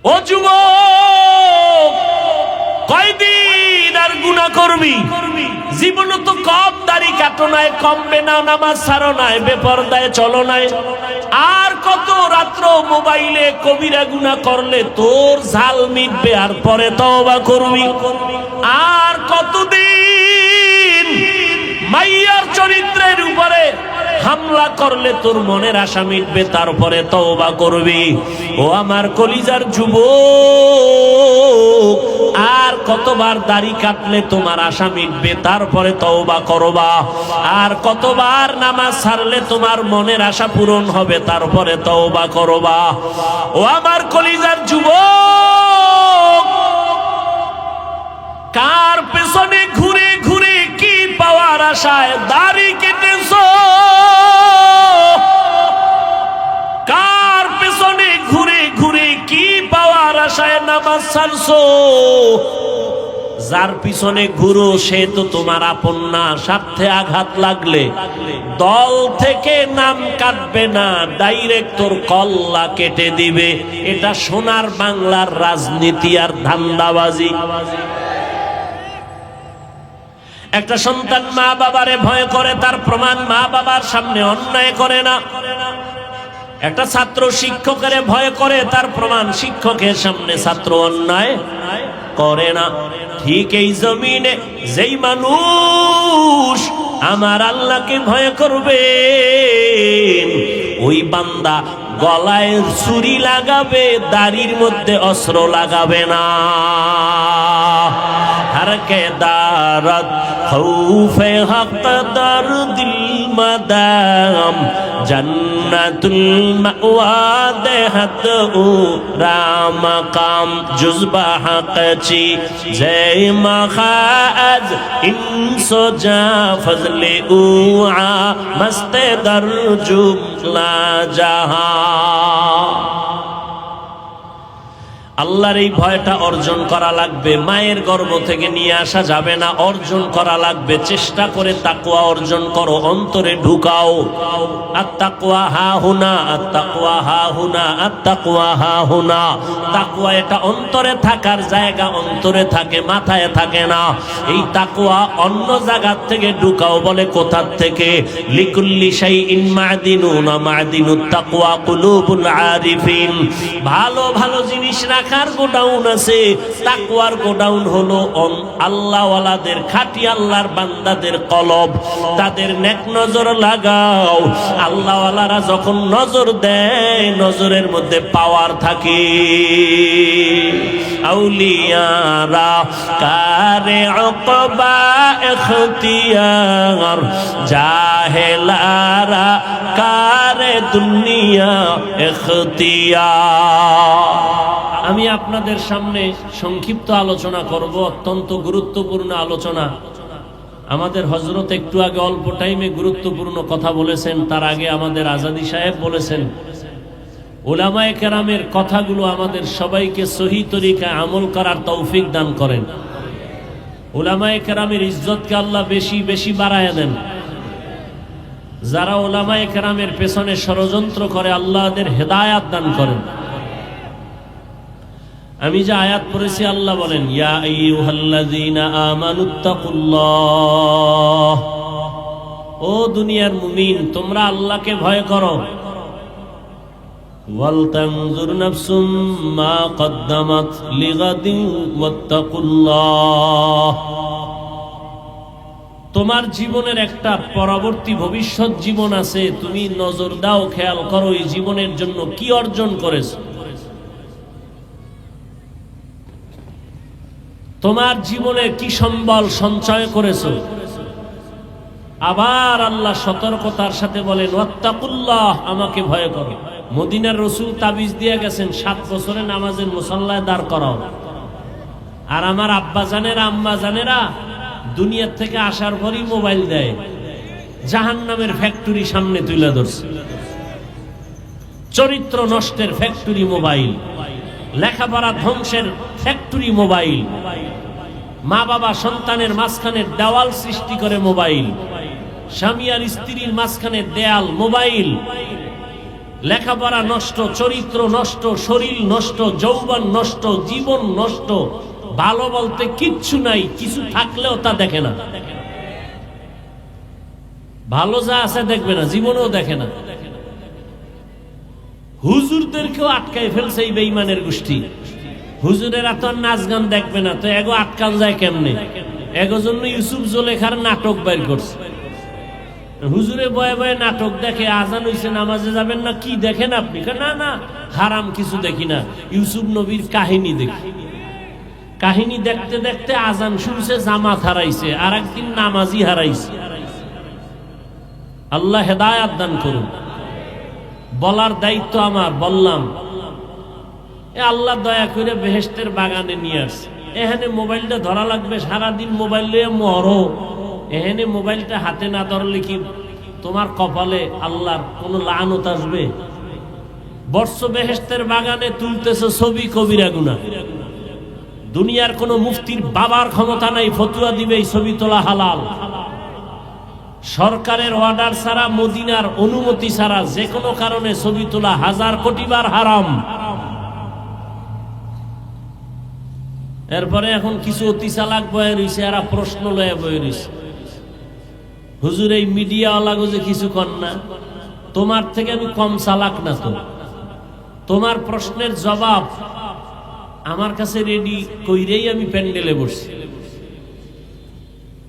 ও যুবক, কয়দিন আর গুনাহ করবি? জীবন তো কম, দাড়ি কাটো নাই, কমবে না, নামাজ ছাড়ো নাই, বেপরদায় চলো নাই, আর কত রাত্র মোবাইলে কবিরা গুনাহ করলে তোর ঝাল মিটবে আর পরে তওবা করবি? আর কতদিন মাইয়ার চরিত্রের উপরে হামলা করলে তোর মনের আশা মিটবে, তারপরে তওবা করবি? ও আমার কলিজার যুবক, আর কতবার দাড়ি কাটলে তোমার আশা মিটবে, তারপরে তওবা করবা? আর কতবার নামাজ ছাড়লে তোমার মনের আশা পূরণ হবে, তারপরে তওবা করবা? ও আমার কলিজার যুবক, কার পেছনে ঘুরে ঘুরে কি পাওয়ার আশায় দাড়ি কেটেছো? কার পেছনে ঘুরে ঘুরে কি পাওয়ার আশায় নামাজ ছাড়ছো? যার পিছনে ঘুরো সে তো তোমার আপন না। স্বার্থে আঘাত লাগলে দল থেকে নাম কাটবে না, ডাইরেক্ট তোর কল্লা কেটে দিবে। এটা সোনার বাংলার রাজনীতি আর ধান্দাবাজি। একটা সন্তান মা বাবারে ভয় করে, তার প্রমাণ মা বাবার সামনে অন্যায় করে না। একটা ছাত্র শিক্ষকের ভয় করে, তার প্রমাণ শিক্ষকের সামনে ছাত্র অন্যায় করে না। ঠিক এই জমিনে যেই মানুষ আমার আল্লাহকে ভয় করবে, ওই বান্দা গলায় ছুরি লাগাবে, দাড়ির মধ্যে অস্ত্র লাগাবে না। हर के दारत खौफे हक दर दिल मदाम जन्नतुल मअवा देहत उ राम काम जुज़बा हक़ची जय मखाज इंसो जा फजले उआ मस्ते दर जुमला जहां। আল্লাহর এই ভয়টা অর্জন করা লাগবে। মায়ের গর্ভ থেকে নিয়ে আসা যাবে না, অর্জন করা লাগবে। চেষ্টা করে তাকওয়া অর্জন করো, অন্তরে ঢুকাও। আত-তাকওয়া হা হুনা, আত-তাকওয়া হা হুনা, আত-তাকওয়া হা হুনা। তাকওয়া এটা অন্তরে থাকার জায়গা, অন্তরে থাকে, মাথায় থাকে না। এই তাকওয়া অন্য জায়গা থেকে ঢুকাও। বলে কোথা থেকে? লিকুল্লি শাইইন মা'দিনুন, মা'দিনুত তাকওয়া কুলুবুল আরিফিন। ভালো ভালো জিনিস রাখার গোডাউন আছে, তাকওয়ার গোডাউন হলো আল্লাহওয়ালাদের, খাঁটি আল্লাহর বান্দাদের কলব। তাদের নেক নজর লাগাও। আল্লাহওয়ালারা যখন নজর দেয়, নজরের মধ্যে পাওয়ার থাকে। আউলিয়ারা কারে উকবা ইখতিয়ার, জাহেলারা কারে দুনিয়া ইখতিয়ার। আমি আপনাদের সামনে সংক্ষিপ্ত আলোচনা করব, অত্যন্ত গুরুত্বপূর্ণ আলোচনা। আমাদের হযরত একটু আগে অল্প টাইমে গুরুত্বপূর্ণ কথা বলেছেন। তার আগে আমাদের আজাদি সাহেব বলেছেন। উলামায়ে কেরামের কথাগুলো আমাদের সবাইকে সহি তরিকায় আমল করার তৌফিক দান করেন। উলামায়ে কেরামের ইজ্জতকে আল্লাহ বেশি বেশি বাড়ায় দেন। যারা উলামায়ে কেরামের পেছনে ষড়যন্ত্র করে, আল্লাহ তাদের হেদায়েত দান করেন। আমি যে আয়াত পড়েছি, আল্লাহ বলেন ইয়া আইয়ুহাল্লাযীনা আমানুত্তাকুল্লাহ, ও দুনিয়ার মুমিন তোমরা আল্লাহকে ভয় করো। ওয়াল তানজুর নাফসুম মা কদ্দামাত লিগাদিন ওয়াত্তাকুল্লাহ। তোমার জীবনের একটা পরবর্তী ভবিষ্যৎ জীবন আছে, তুমি নজর দাও, খেয়াল করো এই জীবনের জন্য কি অর্জন করেছো। তোমার জীবনে কি সম্বল সঞ্চয় করেছো। আবার আল্লাহ সতর্কতার সাথে বলেন ওয়াত্তাকুল্লাহ, আমাকে ভয় করো। মদিনার রাসূল তাবিজ দিয়ে গেছেন 7 বছরে নামাজের মুসাল্লায় দাঁড় করাও। আর আমার আব্বা জানেরা, আম্মা জানেরা দুনিয়ার থেকে আসার পরই মোবাইল দেয়। জাহান্নামের ফ্যাক্টরি সামনে তুলে ধরছে। চরিত্র নষ্টের ফ্যাক্টরি মোবাইল, লেখাপড়া ধ্বংসের ফ্যাক্টরি মোবাইল, মা বাবা সন্তানের মাঝখানে দেওয়াল সৃষ্টি করে মোবাইল, স্বামী আর স্ত্রীর মাঝখানে দেয়াল মোবাইল। লেখাপড়া নষ্ট, চরিত্র নষ্ট, শরীর নষ্ট, যৌবন নষ্ট, জীবন নষ্ট, ভালো বলতে কিচ্ছু নাই, কিছু থাকলেও তা দেখে না। ভালো যা আছে দেখবে না, জীবনেও দেখে না। হুজুরদেরকেও আটকায় ফেলছে এই বেঈমানের গোষ্ঠী। হুজুরেরা তো নাচ গান দেখবে না, তো এগো আটকান যায় কেমনে? এগো জন্য ইউসুফ জুলেখার নাটক বাইর করছে। হুজুরে বয়ে বয়ে নাটক দেখে, আজান হইছে নামাজে যাবেন না, কি দেখেন আপনি? না না, হারাম কিছু দেখি না, ইউসুফ নবীর কাহিনী দেখি। কাহিনী দেখতে দেখতে আজান শুনছে, জামাত হারাইছে, আর একদিন নামাজি হারাইছে। আল্লাহ হেদায়াত দান করুন। বলার দায়িত্ব আমার, বললাম। আল্লাহ দয়া করে বেহেশতের বাগানে নিয়ে আসছে। এখানে মোবাইলটা ধরা লাগবে, সারাদিন মোবাইল নিয়ে মরো। এখানে মোবাইলটা হাতে না ধরলে কি তোমার কপালে আল্লাহর কোন লানত আসবে? বর্ষ বেহেশতের বাগানে তুলতেছে ছবি, কবিরা গুনাহ। দুনিয়ার কোন মুফতির বাবার ক্ষমতা নাই ফতুয়া দিবে এই ছবি তোলা হালাল। সরকারের অর্ডার ছাড়া, মদিনার অনুমতি ছাড়া যে কোনো কারণে ছবি তোলা 1000 কোটি বার হারাম। এরপরে এখন কিছু অতি চালাক বয়ে রয়েছে, এরা প্রশ্ন লয়ে বয়ে রয়েছে, হুজুর এই মিডিয়াওয়ালাগো যে কিছু কর না, তোমার থেকে আমি কম চালাক না তো? তোমার প্রশ্নের জবাব আমার কাছে রেডি কইরেই আমি প্যান্ডেলে বসছি।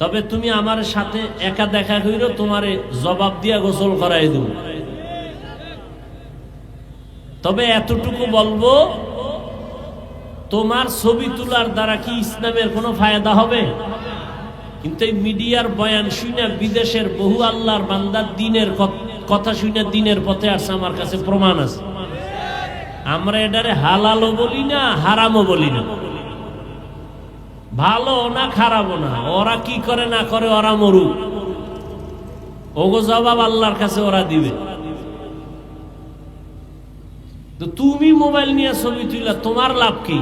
তবে তুমি আমার সাথে একা দেখা কইরো, তোমারে জবাব দিয়া গোসল করাই দেব। তবে এতটুকু বলবো, তোমার ছবি তোলার দ্বারা কি ইসলামের কোনো ফায়দা হবে? কিন্তু এই মিডিয়ার বয়ান শুনে বিদেশের বহু আল্লাহর বান্দার দিনের কথা শুনে দিনের পথে আসছে, আমার কাছে প্রমাণ আছে। আমরা এটারে হালালও বলি না, হারামও বলি না, ভালো না খারাপও না। ওরা কি করে না করে ওরা মরুক, ওগো জবাব আল্লাহর কাছে ওরা দিবে। তো তুমি মোবাইল নিয়ে ছবি তুইলা তোমার লাভ কি?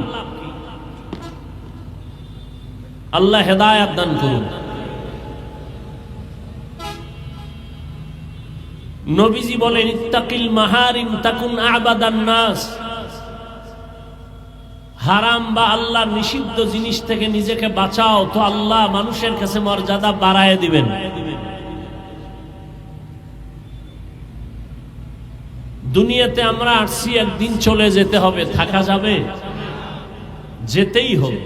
আল্লাহ হেদায়াত দান করুন। নবীজি বলেন, ইত্তাকিল মাহারিম তাকুন আবাদান নাস। হারাম বা আল্লাহর নিষিদ্ধ জিনিস থেকে নিজেকে বাঁচাও, তো আল্লাহ মানুষের কাছে মর্যাদা বাড়ায় দিবেন। দুনিয়াতে আমরা আসছি, একদিন চলে যেতে হবে, থাকা যাবে? যেতেই হবে,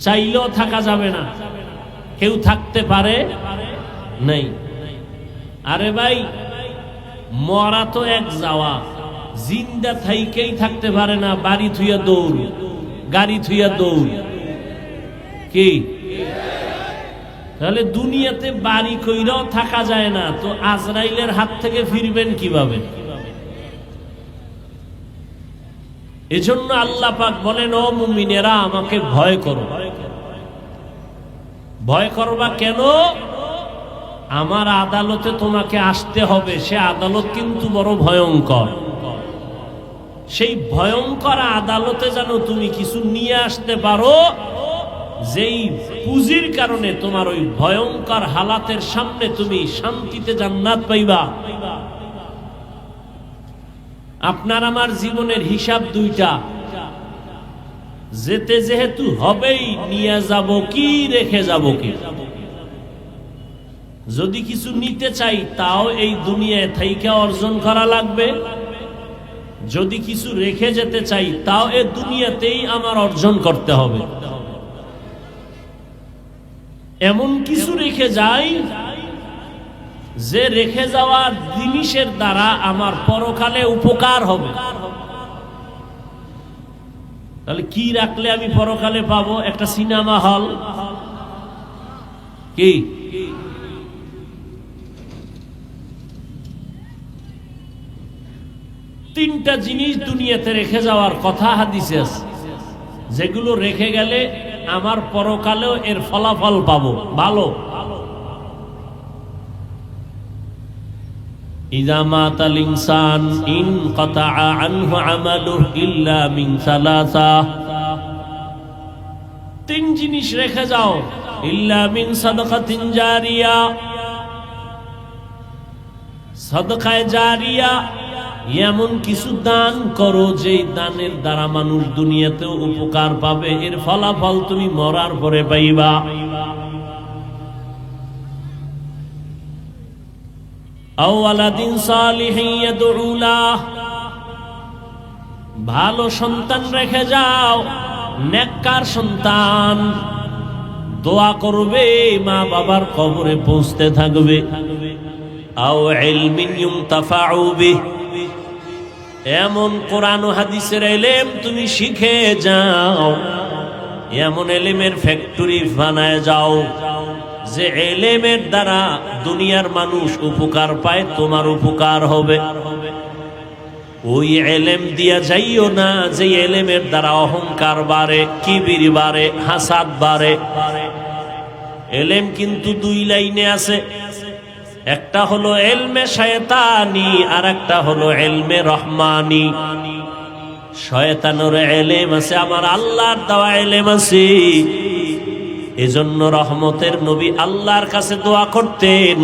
চাইলেও থাকা যাবে না। কেউ থাকতে পারে নাই। আরে ভাই, মরা তো এক যাওয়া, জিন্দা থাইকেই থাকতে পারে না। বাড়ি থুইয়া দৌড়, গাড়ি থুইয়া দৌড়, কি? তাহলে দুনিয়াতে বাড়ি কইরাও থাকা যায় না, তো আজরাইলের হাত থেকে ফিরবেন কিভাবে? এজন্য আল্লাহ পাক বলেন, ও মুমিনেরা আমাকে ভয় করো। ভয় করবা কেন? আমার আদালতে তোমাকে আসতে হবে। সে আদালত কিন্তু বড় ভয়ঙ্কর। সেই ভয়ঙ্কর আদালতে যেন তুমি কিছু নিয়ে আসতে পারো, যেই পুঁজির কারণে তোমার ওই ভয়ঙ্কর হালাতের সামনে তুমি শান্তিতে জান্নাত পাইবা। আপনার আমার জীবনের হিসাব দুইটা, যেতে যেহেতু হবেই, নিয়ে যাব কি, রেখে যাব কি। যদি কিছু নিতে চাই তাও এই দুনিয়ায় থেকে অর্জন করা লাগবে, যদি কিছু রেখে যেতে চাই তাও এই দুনিয়াতেই আমার অর্জন করতে হবে। এমন কিছু রেখে যাই যে রেখে যাওয়া জিনিসের দ্বারা আমার পরকালে উপকার হবে। তাহলে কি রাখলে আমি পরকালে পাবো? একটা সিনেমা হল, কি? তিনটা জিনিস দুনিয়াতে রেখে যাওয়ার কথা হাদিসে আছে, যেগুলো রেখে গেলে আমার পরকালেও এর ফলাফল পাবো ভালো। ইযা মাতাল ইনসান ইনকাতা আনহু আমালুহু ইল্লা মিন সালাসা। তিন জিনিস রেখে যাও, ইল্লা মিন সাদাকাতিন জারিয়া, সাদকায়ে জারিয়া, এমন কিছু দান করো যে দানের দ্বারা মানুষ দুনিয়াতেও উপকার পাবে, এর ফলাফল তুমি মরার পরে পাইবা। আও ওয়ালাদিন সালিহিন ইয়াদউ লাহ, ভালো সন্তান রেখে যাও, নেককার সন্তান দোয়া করবে, মা বাবার কবরে পৌঁছতে থাকবে। আও ইলমিন ইউনতাফাউ বিহি, এমন কোরআন ও হাদিসের ইলম তুমি শিখে যাও, এমন ইলমের ফ্যাক্টরি বানায় যাও যে ইলমের দ্বারা দুনিয়ার মানুষ উপকার পায়, তোমার উপকার হবে। ওই ইলম দিয়া যাইও না যে ইলমের দ্বারা অহংকার বাড়ে, কিবির বাড়ে, হাসাদ বাড়ে। ইলম কিন্তু দুই লাইনে আছে, একটা হলো ইলমে শয়তানি আর একটা হলো ইলমে রহমানি। শয়তানের ইলম আছে, আমার আল্লাহর দেওয়া ইলম আছে। এজন্য রহমতের নবী আল্লাহর কাছে দোয়া করতেন,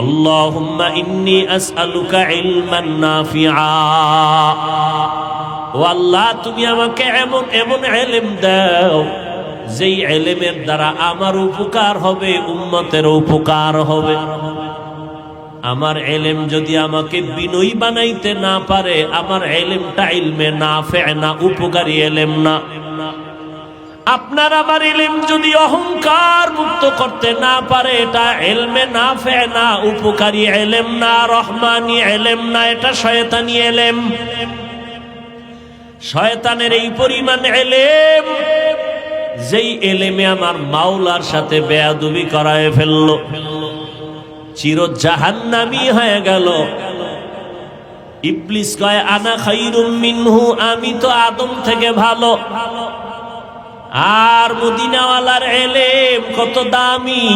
আল্লাহুম্মা ইন্নী আসআলুকা ইলমান নাফিআ, ও আল্লাহ তুমি আমাকে এমন এমন ইলম দাও যেই ইলমের দ্বারা আমার উপকার হবে, উম্মতের উপকার হবে। আমার ইলম যদি আমাকে বিনয়ী বানাইতে না পারে, আমার ইলমটা ইলমে নাফিআ না, উপকারী ইলম না। আপনার আমার ইলম যদি অহংকার মুক্ত করতে না পারে, এটা ইলমে নাফিআ না, উপকারী ইলম না, রহমানি ইলম না, এটা শয়তানি ইলম। শয়তানের এই পরিমাণ ইলম, যেই ইলমে আমার মাওলার সাথে বেয়াদবি করায় ফেললো, চির জাহান্নামী হয়ে গেল। ইবলিস কয় আনা খায়রুম মিনহু, আমি তো আদম থেকে ভালো। আর মদিনাওয়ালার ইলম কত দামি,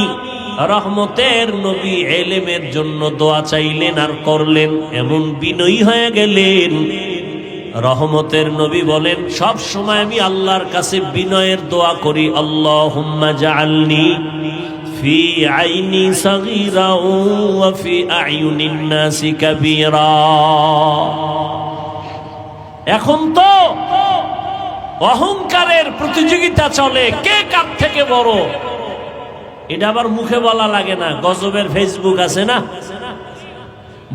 রহমতের নবী ইলমের জন্য দোয়া চাইলেন আর করলেন, এমন বিনয়ী হয়ে গেলেন। রহমতের নবী বলেন, সব সময় আমি আল্লাহর কাছে বিনয়ের দোয়া করি, আল্লাহুম্মা জাআলনি ফি আইনি সাগীরা ওয়া ফি আয়ুনিন নাসি কাবীরা। এখন তো অহংকারের প্রতিযোগিতা চলে, কে কার থেকে বড়। এটা আবার মুখে বলা লাগে না, গজবের ফেসবুক আছে না,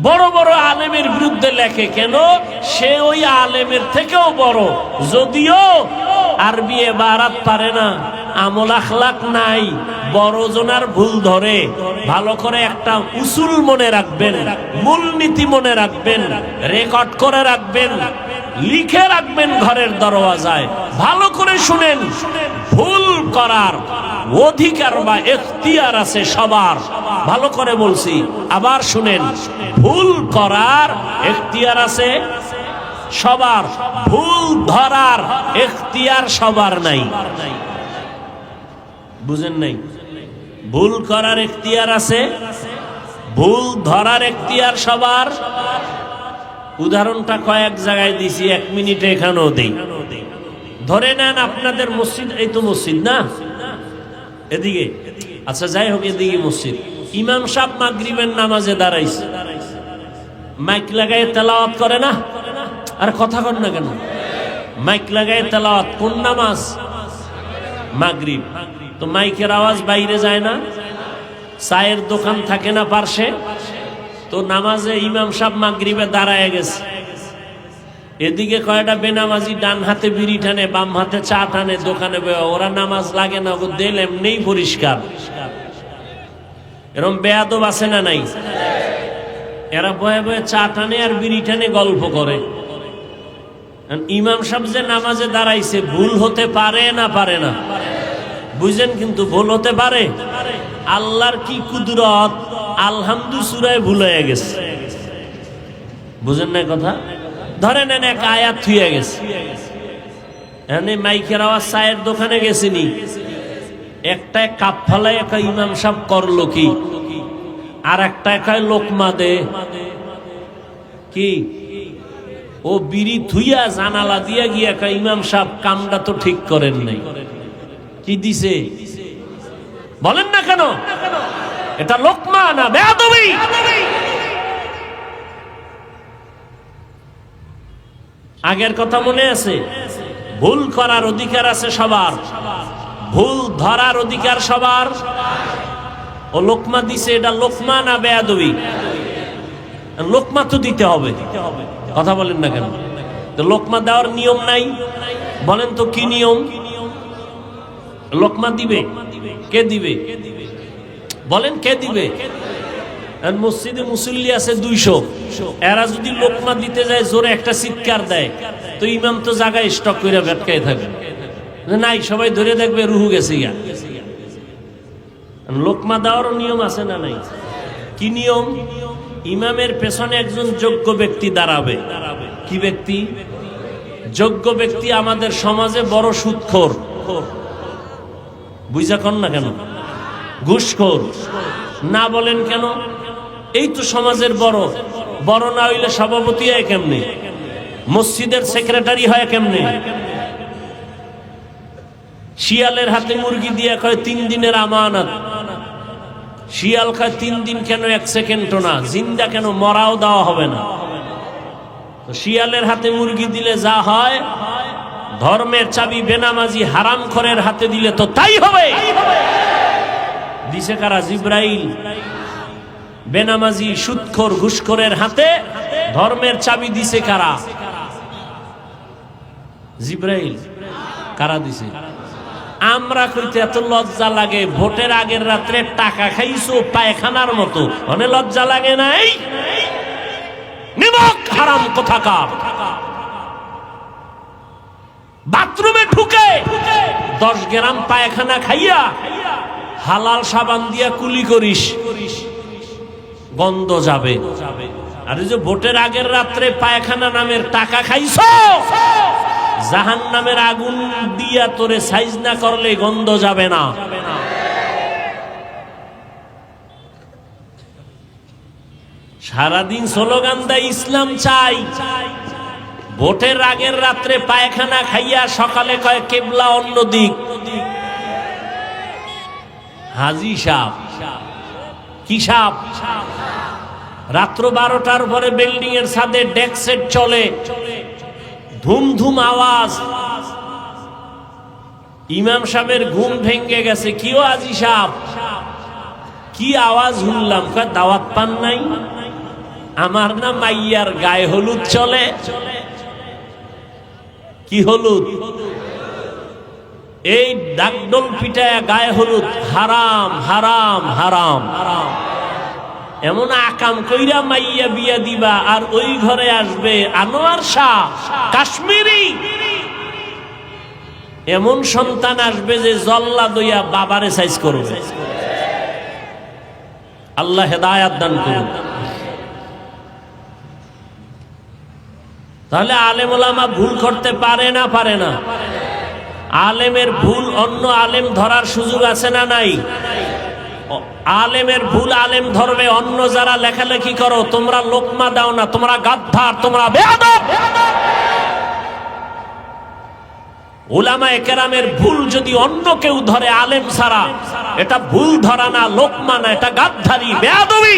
বড় বড় আলেমের বিরুদ্ধে লেখে, কেন সে ওই আলেমের থেকেও বড়, যদিও আরবি এবারাত পারে না, আমল আখলাক নাই, বড় জনার ভুল ধরে। ভালো করে একটা উসুল মনে রাখবেন, মূলনীতি মনে রাখবেন, রেকর্ড করে রাখবেন, লিখে রাখবেন ঘরের দরওয়াজায়। ভালো করে শুনেন, ভুল করার অধিকার বা এখতিয়ার আছে সবার। ভালো করে বলছি, আবার শুনেন, ভুল করার এখতিয়ার আছে সবার, ভুল ধরার এখতিয়ার সবার নাই। বুঝেন নাই? ভুল করার এখতিয়ার আছে, ভুল ধরার এখতিয়ার সবার। উদাহরণটা কয়েক জায়গায় দিছি, 1 মিনিটে এখানেও দেই। ধরে নেন আপনাদের মসজিদ, এই তো মসজিদ না, এদিকে, আচ্ছা যাই হোক, এদিকে মসজিদ। ইমাম সাহেব মাগরিবের নামাজে দাঁড়াইছে, মাইক লাগায় তেলাওয়াত করে না? আর কথা কর না কেন? মাইক লাগায় তেলাওয়াত, কোন নামাজ? মাগরিব। তো মাইকের আওয়াজ বাইরে যায় না? চায়ের দোকান থাকে না পার্শ্বে? তো নামাজে ইমাম সাহেব মাগরিবে দাঁড়ায় গেছে, এদিকে কয়টা বেনামাজি ডান হাতে বিড়ি টানে, বাম হাতে চা টানে, দোকানে ওরা নামাজ লাগে না, ও দিল এমনিই পরিষ্কার। এরকম বেয়াদব আছে না নাই? এরা বয়ে বয়ে চা টানে আর বিড়ি টানে, গল্প করে। ইমাম সাহেব যে নামাজে দাঁড়াইছে, ভুল হতে পারে না পারে না? বুঝেন, কিন্তু ভুল হতে পারে। আল্লাহর কি কুদরত, আলহামদু সূরায় ভুল হয়ে গেছে। বুঝেন না কথা? ধরে নেন এক আয়াত থুয়ে গেছে, এখানে মাইকের আওয়াজ, চায়ের দোকানে গেছিনি, একটা কাপ ফালাই একটা ইমাম সাহেব করলো কি, আর একটা একাই লোকমা দে কি, ও বিড়ি থুইয়া জানালা দিয়া গিয়া একটা ইমাম সাহেব কামটা তো ঠিক করেন নাই, কি দিছে বলেন না কেন? এটা লোকমা না বেয়াদবি? আগের কথা মনে আছে? ভুল করার অধিকার আছে সবার, ভুল ধরার অধিকার সবার। ও লোকমা দিছে, এটা লোকমা না বেয়াদবি? লোকমা তো দিতে হবে, কথা বলেন না কেন? তো লোকমা দেওয়ার নিয়ম নাই? বলেন তো কি নিয়ম? লোকমা দিবে কে? দিবে বলেন কে দিবে? মসজিদে মুসল্লি আছে 200, এরা যদি লোকমা দিতে যায় জোরে একটা চিৎকার দেয়, তো ইমাম তো জায়গায় স্টক করে ভেটকায় থাকবে, নাই সবাই ধরে দেখবে রুহু গেছে গা। লোকমা দেওয়ারও নিয়ম আছে না নাই? কি নিয়ম? ইমামের পেছনে একজন যোগ্য ব্যক্তি দাঁড়াবে। কি ব্যক্তি? যোগ্য ব্যক্তি। আমাদের সমাজে বড় সুদখোর, বুঝা কন না কেন? ঘুষখোর না বলেন কেন? এই তো সমাজের বড়, বড় না হইলে সভাপতি হয় কেমনে? মসজিদের সেক্রেটারি হয় কেমনে? শিয়ালের হাতে মুরগি দিয়ে কয় 3 দিনের আমানত। শিয়াল খায় 3 দিন কেন, 1 সেকেন্ডও না। জিন্দা কেন? মরাও দেওয়া হবে না। তো শিয়ালের হাতে মুরগি দিলে যা হয়, ধর্মের চাবি বেনামাজি হারামখোরের হাতে দিলে তো তাই হবে। দিছে কারা? জিব্রাইল। বেনামাজি সুদখোর ঘুষখোরের হাতে ধর্মের চাবি দিছে কারা? জিব্রাইল। কারা দিছে? আমরা কইতে এত লজ্জা লাগে, ভোটের আগের রাত্রে টাকা খাইছো পায়খানার মতো, মানে লজ্জা লাগে নাই? নিমক হারাম কোথাকার। বাথরুমে ঢুকে 10 গ্রাম পায়খানা খাইয়া হালাল সাবান দিয়া কুলি করিস, গন্ধ যাবে। আর এই যে ভোটের আগের রাত্রে পায়খানা নামের টাকা খাইছো, জাহান্নামের আগুন দিয়া তোরে সাইজ না করলে গন্ধ যাবে না। সারাদিন স্লোগান দেয় ইসলাম চাই, ভোটের আগের রাত্রে পায়খানা খাইয়া সকালে কয় কেবলা অন্য দিক। হাজি সাপ কি সাপ? রাত্র 12টার পরে বিল্ডিং এর ছাদে ডেক সেট চলে, ধুম ধুম আওয়াজ। ইমাম সাহেবের ঘুম ভেঙে গেছে। কিও হাজি সাপ, কি আওয়াজ শুনলাম? কয় দাওয়াত পান নাই? আমার না মাইয়ার গায়ে হলুদ চলে। কি হলুদ? এই ডাকডোল পিটায় গায়ে হলুদ। হারাম হারাম হারাম। এমন আকাম কইরা মাইয়া বিয়া দিবা, আর ওই ঘরে আসবে আনোয়ার শাহ কাশ্মীরি। এমন সন্তান আসবে যে জল্লা দইয়া বাবারে সাইজ করবে। আল্লাহ হেদায়াত দান করুন। তাহলে আলেম ওলামা ভুল করতে পারে না? পারে না? আলেমের ভুল অন্য আলেম ধরার সুযোগ আছে না নাই? আলেমের ভুল আলেম ধরবে। অন্য যারা লেখালেখি করো, তোমরা লোকমা দাও না, তোমরা গাদ্দার, তোমরা বেয়াদব। উলামায়ে কেরামের ভুল যদি অন্য কেউ ধরে আলেম ছাড়া, এটা ভুল ধরা না, লোকমা না, এটা গাদ্দারি, বেয়াদবি।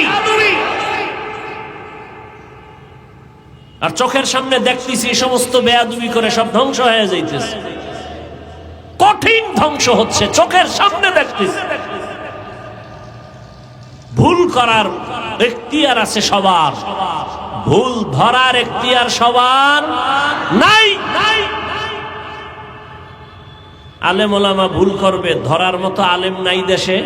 আর চোখের সামনে দেখতেছি এই সমস্ত বেয়াদবি করে সব ধ্বংস হয়ে যাইতেছে, কঠিন ধ্বংস হচ্ছে, চোখের সামনে দেখতেছি। ভুল করার এখতিয়ার আছে সবার, ভুল ধরার এখতিয়ার সবার নাই। আলেম ওলামা ভুল করবে, ধরার মতো আলেম নাই দেশে।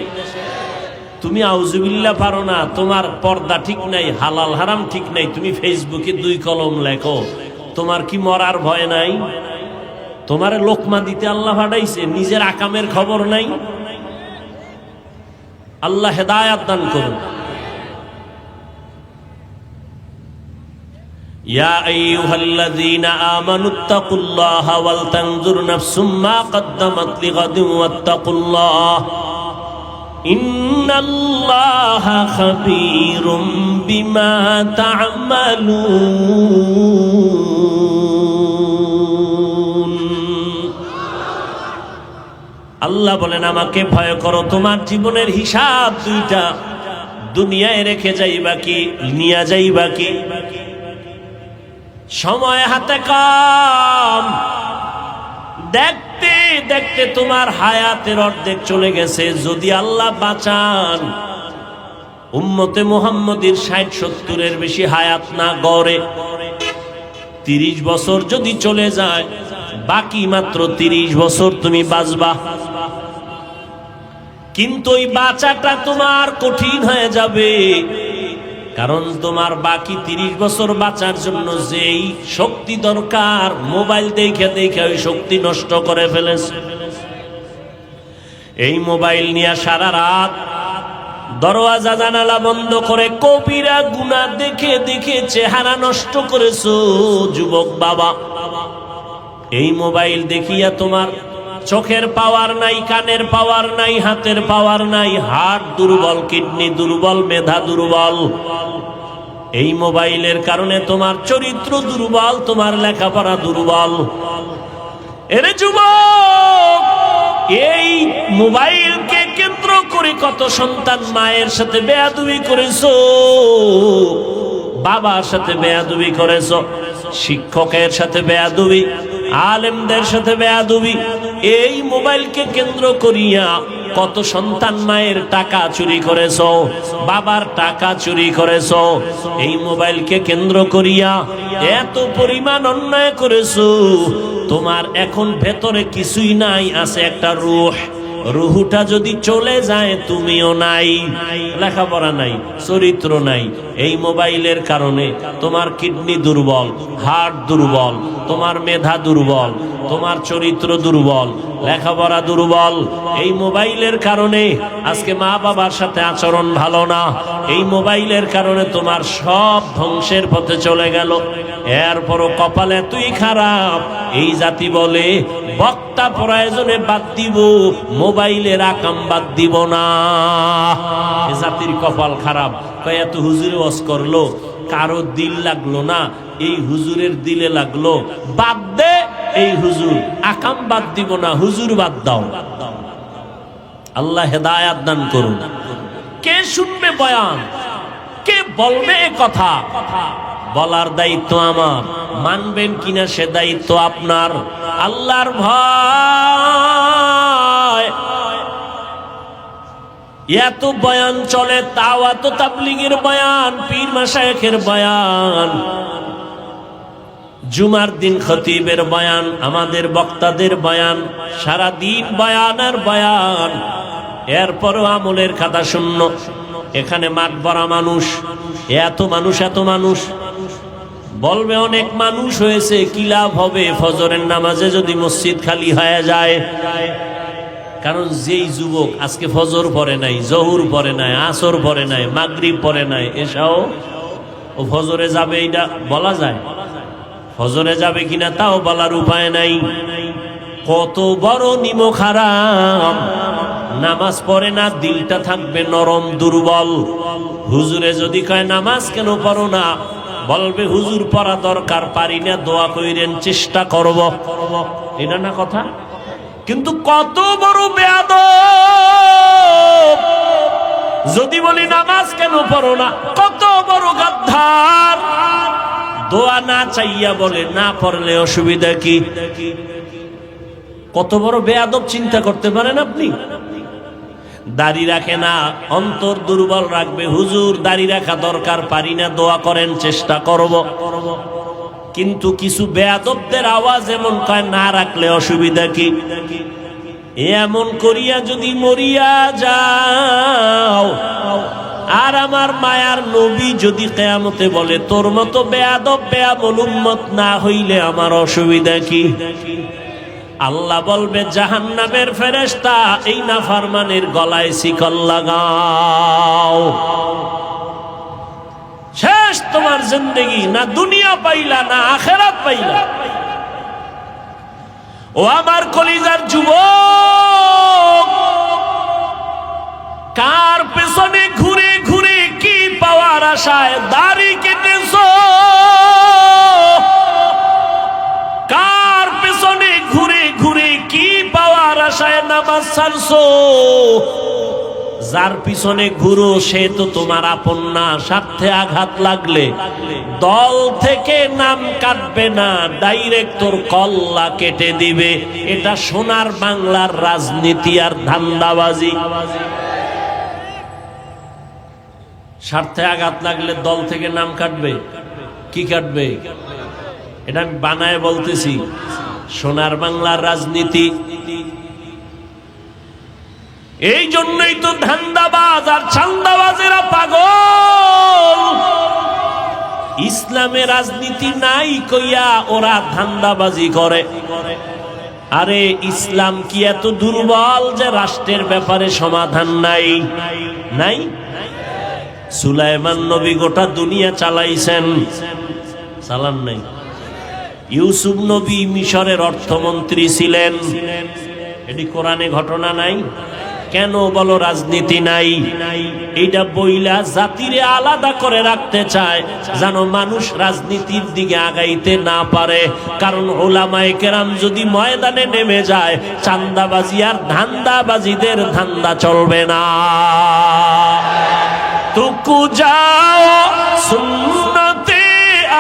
তুমি আউজুবিল্লাহ পারো না, তোমার পর্দা ঠিক নাই, হালাল হারাম ঠিক নাই, তুমি ফেসবুকে 2 কলম লেখো, তোমার কি মরার ভয় নাই? তোমার লোকমা দিতে আল্লাহ পাঠাইছে, নিজের আকামের খবর নাই। আল্লাহ হেদায়াত দান করুন। ইয়া আইয়ুহাল্লাযীনা আমানুত্তাকুল্লাহা ওয়াল তানজুর নাফসুম মা কদ্দামাত লিগাদিন ওয়াত্তাকুল্লাহ ইন্নাল্লাহা খাবীরুম বিমা তা'মালুন। আল্লাহ বলেন, আমাকে ভয় করো, তোমার জীবনের হিসাব 2টা দুনিয়ায় রেখে যাইবা কি নিয়া যাইবা কি? সময় হাতে কম, দেখতে দেখতে তোমার হায়াতের অর্ধেক চলে গেছে। যদি আল্লাহ বাঁচান, উম্মতে মুহাম্মদীর 60-70-এর বেশি হায়াত না গড়ে, 30 বছর যদি চলে যায়, বাকি মাত্র 30 বছর তুমি বাঁচবা। কিন্তু ওই বাঁচাটা তোমার কঠিন হয়ে যাবে, কারণ তোমার বাকি 30 বছর বাঁচার জন্য যেই শক্তি দরকার, মোবাইল দেখে দেখে ওই শক্তি নষ্ট করে ফেলেছে। এই মোবাইল নিয়ে সারা রাত দরওয়াজা জানালা বন্ধ করে কবিরা গুনাহ দেখে দেখে চেহারা নষ্ট করেছো যুবক বাবা। এই মোবাইল দেখিয়া তোমার চোখের পাওয়ার নাই, কানের পাওয়ার নাই, হাতের পাওয়ার নাই, হার্ট দুর্বল, কিডনি দুর্বল, মেধা দুর্বল। এই মোবাইলের কারণে তোমার চরিত্র দুর্বল, তোমার লেখাপড়া দুর্বল। এরে যুবক, এই মোবাইলকে কেন্দ্র করে কত সন্তান মায়ের সাথে বেয়াদবি করেছো, বাবার সাথে বেয়াদবি করেছো, শিক্ষকের সাথে বেয়াদবি, আলেমদের সাথে বেয়াদবি। এই মোবাইলকে কেন্দ্র করিয়া কত সন্তান মায়ের টাকা চুরি করেছো, বাবার টাকা চুরি করেছো। এই মোবাইলকে কেন্দ্র করিয়া এত পরিমাণ অন্যায় করেছো। তোমার এখন ভেতরে কিছুই নাই, আছে একটা রূহ। রুহুটা যদি চলে যায়, তুমিও নাই, লেখাপড়া নাই, চরিত্র নাই। এই মোবাইলের কারণে তোমার কিডনি দুর্বল, হার্ট দুর্বল, তোমার মেধা দুর্বল, তোমার চরিত্র দুর্বল, লেখাপড়া দুর্বল। এই মোবাইলের কারণে আজকে মা বাবার সাথে আচরণ ভালো না। এই মোবাইলের কারণে তোমার সব ধ্বংসের পথে চলে গেল। এরপরও কপাল এতই খারাপ, এই জাতি বলে বক্তা প্রয়োজনে বাদ দিব, মোবাইলের আকাম বাদ দিব না। এ জাতির কপাল খারাপ। এত হুজুরে ওয়াজ করলো, কারো দিল লাগলো না, এই হুজুরের দিলে লাগলো। বাদ দে এই হুজুর, আকাম বাদ দিব না, হুজুর বাদ দাও। আল্লাহ হেদায়াত দান করুন। কে শুনবে বয়ান, কে বলবে এ কথা? বলার দায়িত্ব আমার, মানবেন কিনা সে দায়িত্ব আপনার। আল্লাহর ভয়। এত বয়ান চলে, তাও এত তাবলীগের বয়ান, পীর মাশায়েখের বয়ান, জুমার দিন খতিবের বয়ান, আমাদের বক্তাদের বয়ান, সারা দিন বয়ান আর বয়ান। এরপরও আমলের খাতা শূন্য। এখানে মাঠ ভরা মানুষ, এত মানুষ, এত মানুষ। বলবে অনেক মানুষ হয়েছে, কি লাভ হবে ফজরের নামাজে যদি মসজিদ খালি হয়ে যায়? কারণ যেই যুবক আজকে ফজর পড়ে নাই, জহুর পড়ে নাই, আসর পড়ে নাই, মাগরিব পড়ে নাই, এসাও ও ফজরে যাবে, এটা বলা যায়? ফজরে যাবে কিনা তাও বলার উপায় নাই। কত বড় নিমক হারাম। নামাজ পড়ে না, দিলটা থাকবে নরম, দুর্বল। হুজুরে যদি কয় নামাজ কেন পড়ো না, বলবে হুজুর পড়া দরকার, পারি না, দোয়া কইরেন, চেষ্টা করব। এটা না কথা? কিন্তু কত বড় বেয়াদব যদি বলি নামাজ কেন পড়ো না, কত বড় গাদ্দার। দোয়া না চাইয়া বলে না পড়লে অসুবিধা কি? কত বড় বেয়াদব চিন্তা করতে পারেন আপনি? দাড়ি রাখে না, অন্তর দুর্বল রাখবে, হুজুর দাড়ি রাখা দরকার, পারি না, দোয়া করেন, চেষ্টা করব। কিন্তু কিছু বেয়াদবদের আওয়াজ এমন কয় না রাখলে অসুবিধা কি? এমন করিয়া যদি মরিয়া যাও, আর আমার মায়ার নবী যদি কিয়ামতে বলে তোর মতো বেয়াদব বেয়ামল উম্মত না হইলে আমার অসুবিধা কি? আল্লাহ বলবে জাহান্নামের ফেরেশতা, এই নাফরমানের গলায় শিকল লাগাও। শেষ তোমার জিন্দেগি, না দুনিয়া পাইলা না আখিরাত পাইলা। ও আমার কলিজার যুবক, কার পেছনে ঘুরে ঘুরে কি পাওয়ার আশায় দাড়ি কেটেছো? কার পেছনে ঘুরে ঘুরে কি পাওয়ার আশায় নামাজ ছাড়ছো? যার পিছনে ঘুরো সে তো তোমার আপন না। স্বার্থে আঘাত লাগলে দল থেকে নাম কাটবে না, ডাইরেক্ট তোর কল্লা কেটে দিবে। এটা সোনার বাংলার রাজনীতি আর ধান্দাবাজি। স্বার্থে আঘাত লাগলে দল থেকে নাম কাটবে, কি কাটবে? এটা আমি বানায় বলতেছি, সোনার বাংলার রাজনীতি। এই জন্যই তো ধান্দাবাজ আর চান্দাবাজেরা পাগল। ইসলামে রাজনীতি নাই কইয়া ওরা ধান্দাবাজি করে। আরে ইসলাম কি এত দুর্বল যে রাষ্ট্রের ব্যাপারে সমাধান নাই? নাই। সুলাইমান নবী গোটা দুনিয়া চালাইছেন, চালান নাই? ইউসুফ নবী মিশরের অর্থমন্ত্রী ছিলেন, এটি কোরআনে ঘটনা নাই? কেন বলো রাজনীতি নাই? এইটা বইলা জাতিরে আলাদা করে রাখতে চায় যেন মানুষ রাজনীতির দিকে আগাইতে না পারে। কারণ উলামায়ে কেরাম যদি ময়দানে নেমে যায়, চান্দাবাজি আর ধান্দাবাজিদের ধান্দা চলবে না। তুকু যাও সুন্নতে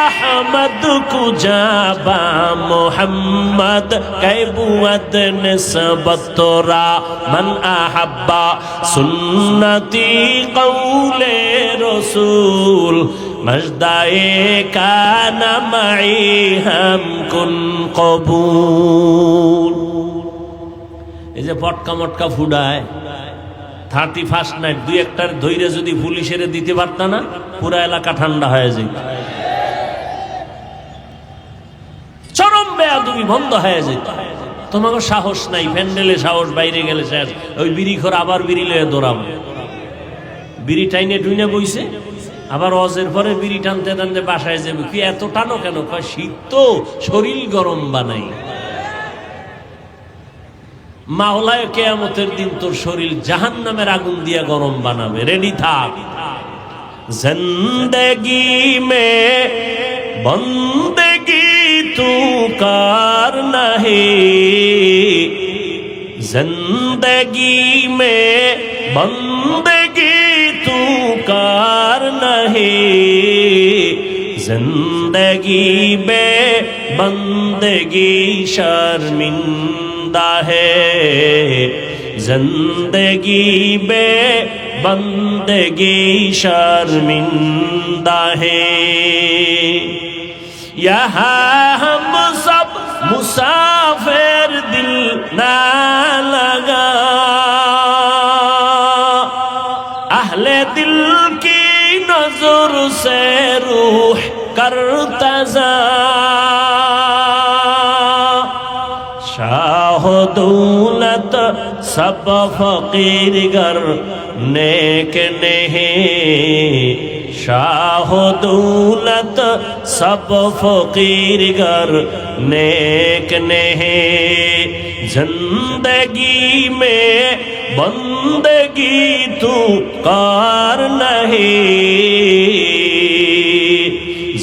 अहमद कुजाबा मोहम्मद कैबुअद निस्बत तोरा मन अहब्बा सुन्नती कौले रसूल मजदाए काना माई हम कुन कबूल। এই যে পটকা মটকা ফুডায় 31st নাইট দুই একটার ধৈর্য যদি পুলিশের দিতে পারত না, পুরা এলাকা ঠান্ডা হয়ে যেত, চরম বেয়াদবি বন্ধ হয়ে যেত। তোমাকে সাহস নাই, প্যান্ডেলে সাহস, বাইরে গেলে শেষ। ওই বিড়ি খোর আবার বিড়ি লয়ে দৌড়াবো, বিড়ি টাইনে টুইনে বইছে, আবার অজের পরে বিড়ি টানতে টানতে বাসায় যাবে। কি এত টানো কেন? কয় শীত তো, শরীর গরম বানাই। মাওলায় কিয়ামতের দিন তোর শরীর জাহান্নামের আগুন দিয়া গরম বানাবে, রেডি থাক। জিন্দেগি মে বন্দেগি তু কার নাহি, জিন্দেগি মে বন্দেগি তু কার নাহি, जिंदगी बे बंदगी शर्मिंदा है, जिंदगी बे बंदगी शर्मिंदा है। यहाँ हम सब मुसाफिर दिल ना लगा, अहले दिल की नजर से रूह करतजा, शाह दौलत सब फकीर गर नेक नहीं, शाह दौलत सब फकीर गर नेक नहीं, जिंदगी में बंदगी तू कार नहीं,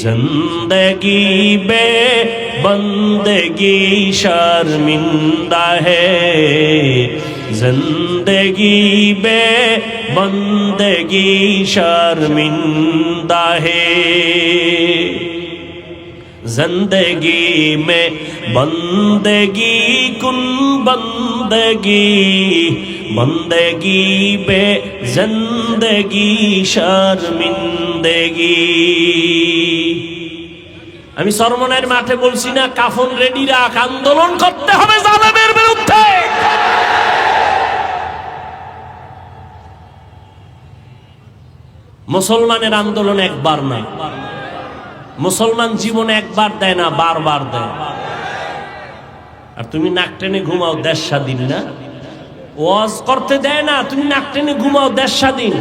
जिंदगी बे बंदगी शर्मिंदा है, जिंदगी बे बंदगी शर्मिंदा है। जिंदगी में बंदगी कुन बंदगी, बंदगी बे जिंदगी शर्मिंदगी। আমি সরমনের মাঠে বলছি না, কাফন রেডি রাখ, আন্দোলন করতে হবে জালেমের বিরুদ্ধে। মুসলমানের আন্দোলন একবার না, মুসলমান জীবনে একবার দেয় না, বারবার দেয়। আর তুমি নাক টেনে ঘুমাও, দেশ স্বাধীন না। ওয়াজ করতে দেয় না, তুমি নাক টেনে ঘুমাও, দেশ স্বাধীন।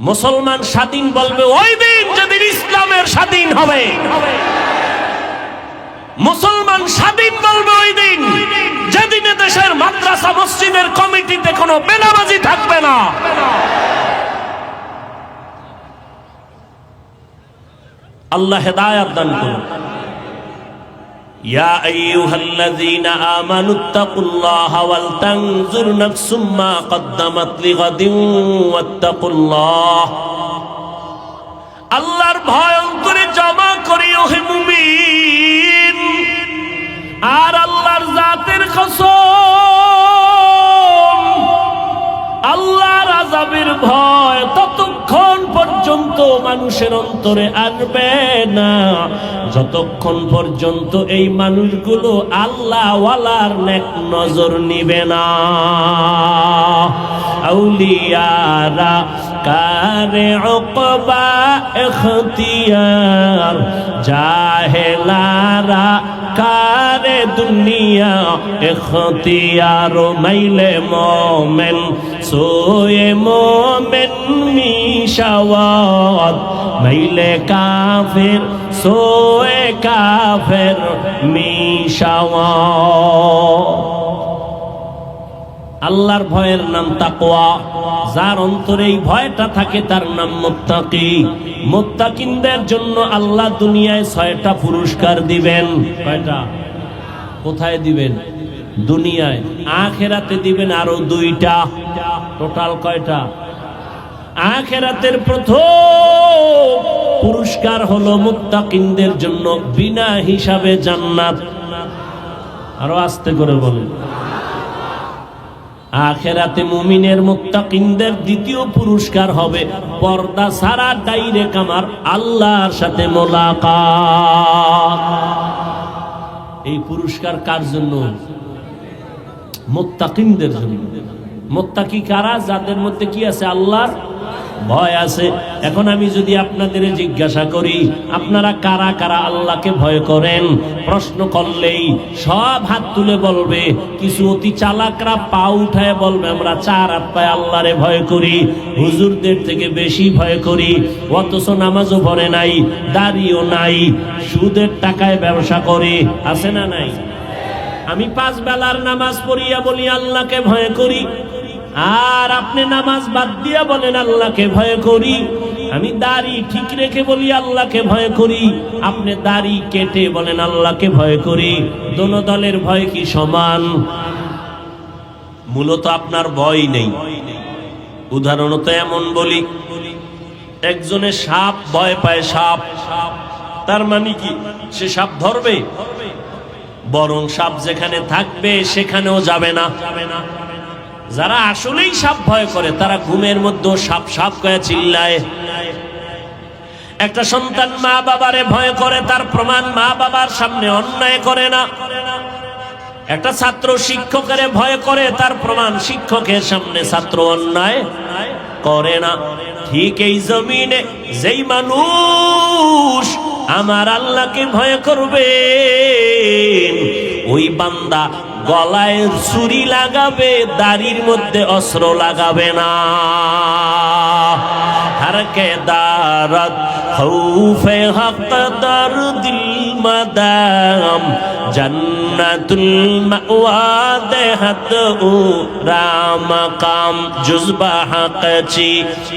মুসলমান স্বাধীন বলবে ওই দিন যেদিন ইসলামের স্বাধীন হবে। মুসলমান স্বাধীন বলবে ওই দিন যেদিনে দেশের মাদ্রাসা মসজিদের কমিটিতে কোনো বেনামাজি থাকবে না। আল্লাহ হেদায়েত দান করুন। ইয়া আইয়ুহাল্লাযীনা আমানুত্তাকুল্লাহা ওয়াল তানজুর নাফসুম মা কদ্দামাত লিগাদিন ওয়াত্তাকুল্লাহ। আল্লাহর ভয় অন্তরে জমা করিও হে মুমিন, আর আল্লাহর জাতের কসম, আল্লাহর আযাবের ভয় ততক্ষণ পর্যন্ত মানুষের অন্তরে আসবে না যতক্ষণ পর্যন্ত এই মানুষগুলো আল্লাহ ওয়ালার নেক নজর নিবে না। আউলিয়ারা কারে উকবা ইখতিয়ার, জাহেলারা কারে দুনিয়া ইখতিয়ার। মাইলে মোমেন সোয়ে মোমেন মিশাওয়াত, মাইলে কাফের সোয়ে কাফের মিশাওয়াত। আল্লাহর ভয়ের নাম তাকওয়া। যার অন্তরে এই ভয়টা থাকে তার নাম মুত্তাকি। মুত্তাকিনদের জন্য আল্লাহ দুনিয়ায় 6টা পুরস্কার দিবেন। কয়টা? কোথায় দিবেন? দুনিয়ায়। আখিরাতে দিবেন আরো 2টা। টোটাল কয়টা? আখিরাতের প্রথম পুরস্কার হলো মুত্তাকিনদের জন্য বিনা হিসাবে জান্নাত। আরো আস্তে করে বলেন। আখিরাতে মুমিনের মুত্তাকিনদের দ্বিতীয় পুরস্কার হবে পর্দা ছাড়া ডাইরেক্ট আমার আল্লাহর সাথে মোলাকাত। এই পুরস্কার কার জন্য? মুত্তাকিনদের জন্য। মুত্তাকি কারা? যাদের মধ্যে কি আছে? আল্লাহর ভয় আছে। এখন আমি যদি আপনাদের জিজ্ঞাসা করি আপনারা কারা কারা আল্লাহকে ভয় করেন, প্রশ্ন করলেই সব হাত তুলে বলবে। কিছু অতি চালাকরা পা উঠায় বলবে আমরা 4 হাত পায়ে আল্লাহরে ভয় করি, হুজুরদের থেকে বেশি ভয় করি, অথচ নামাজও পড়ে নাই, দাড়িও নাই, সুদের টাকায় ব্যবসা করে। আছে না নাই? আমি 5 বেলার নামাজ পড়িয়া বলি আল্লাহকে ভয় করি, আর আপনি নামাজ বাদ দিয়া বলেন আল্লাহকে ভয় করি। আমি দাড়ি ঠিক রেখে বলি আল্লাহকে ভয় করি, আপনি দাড়ি কেটে বলেন আল্লাহকে ভয় করি। দোনো দলের ভয় কি সমান? মূলত আপনার ভয় নেই। উদাহরণত এমন বলি, একজনে সাপ ভয় পায়, সাপ, তার মানে কি সে সাপ ধরবে? বরং সাপ যেখানে থাকবে সেখানেও যাবে না। যারা আসলেই সাপ ভয় করে তারা ঘুমের মধ্যে সাপ সাপ করে চিল্লায়। একটা সন্তান মা বাবারে ভয় করে, তার প্রমাণ মা বাবার সামনে অন্যায় করে না। একটা ছাত্র শিক্ষকের ভয় করে, তার প্রমাণ শিক্ষকের সামনে ছাত্র অন্যায় করে না। ঠিক এই জমিনে যেই মানুষ আমার আল্লাহকে ভয় করবে, ওই বান্দা গলায় ছুরি লাগাবে, দাড়ির মধ্যে অস্ত্র লাগাবে না। হরকে দারত খৌফে হক দরদিল মাদাম, জান্নাতুল মাওয়া দেহাত ও রামকাম। জুজবা হকচি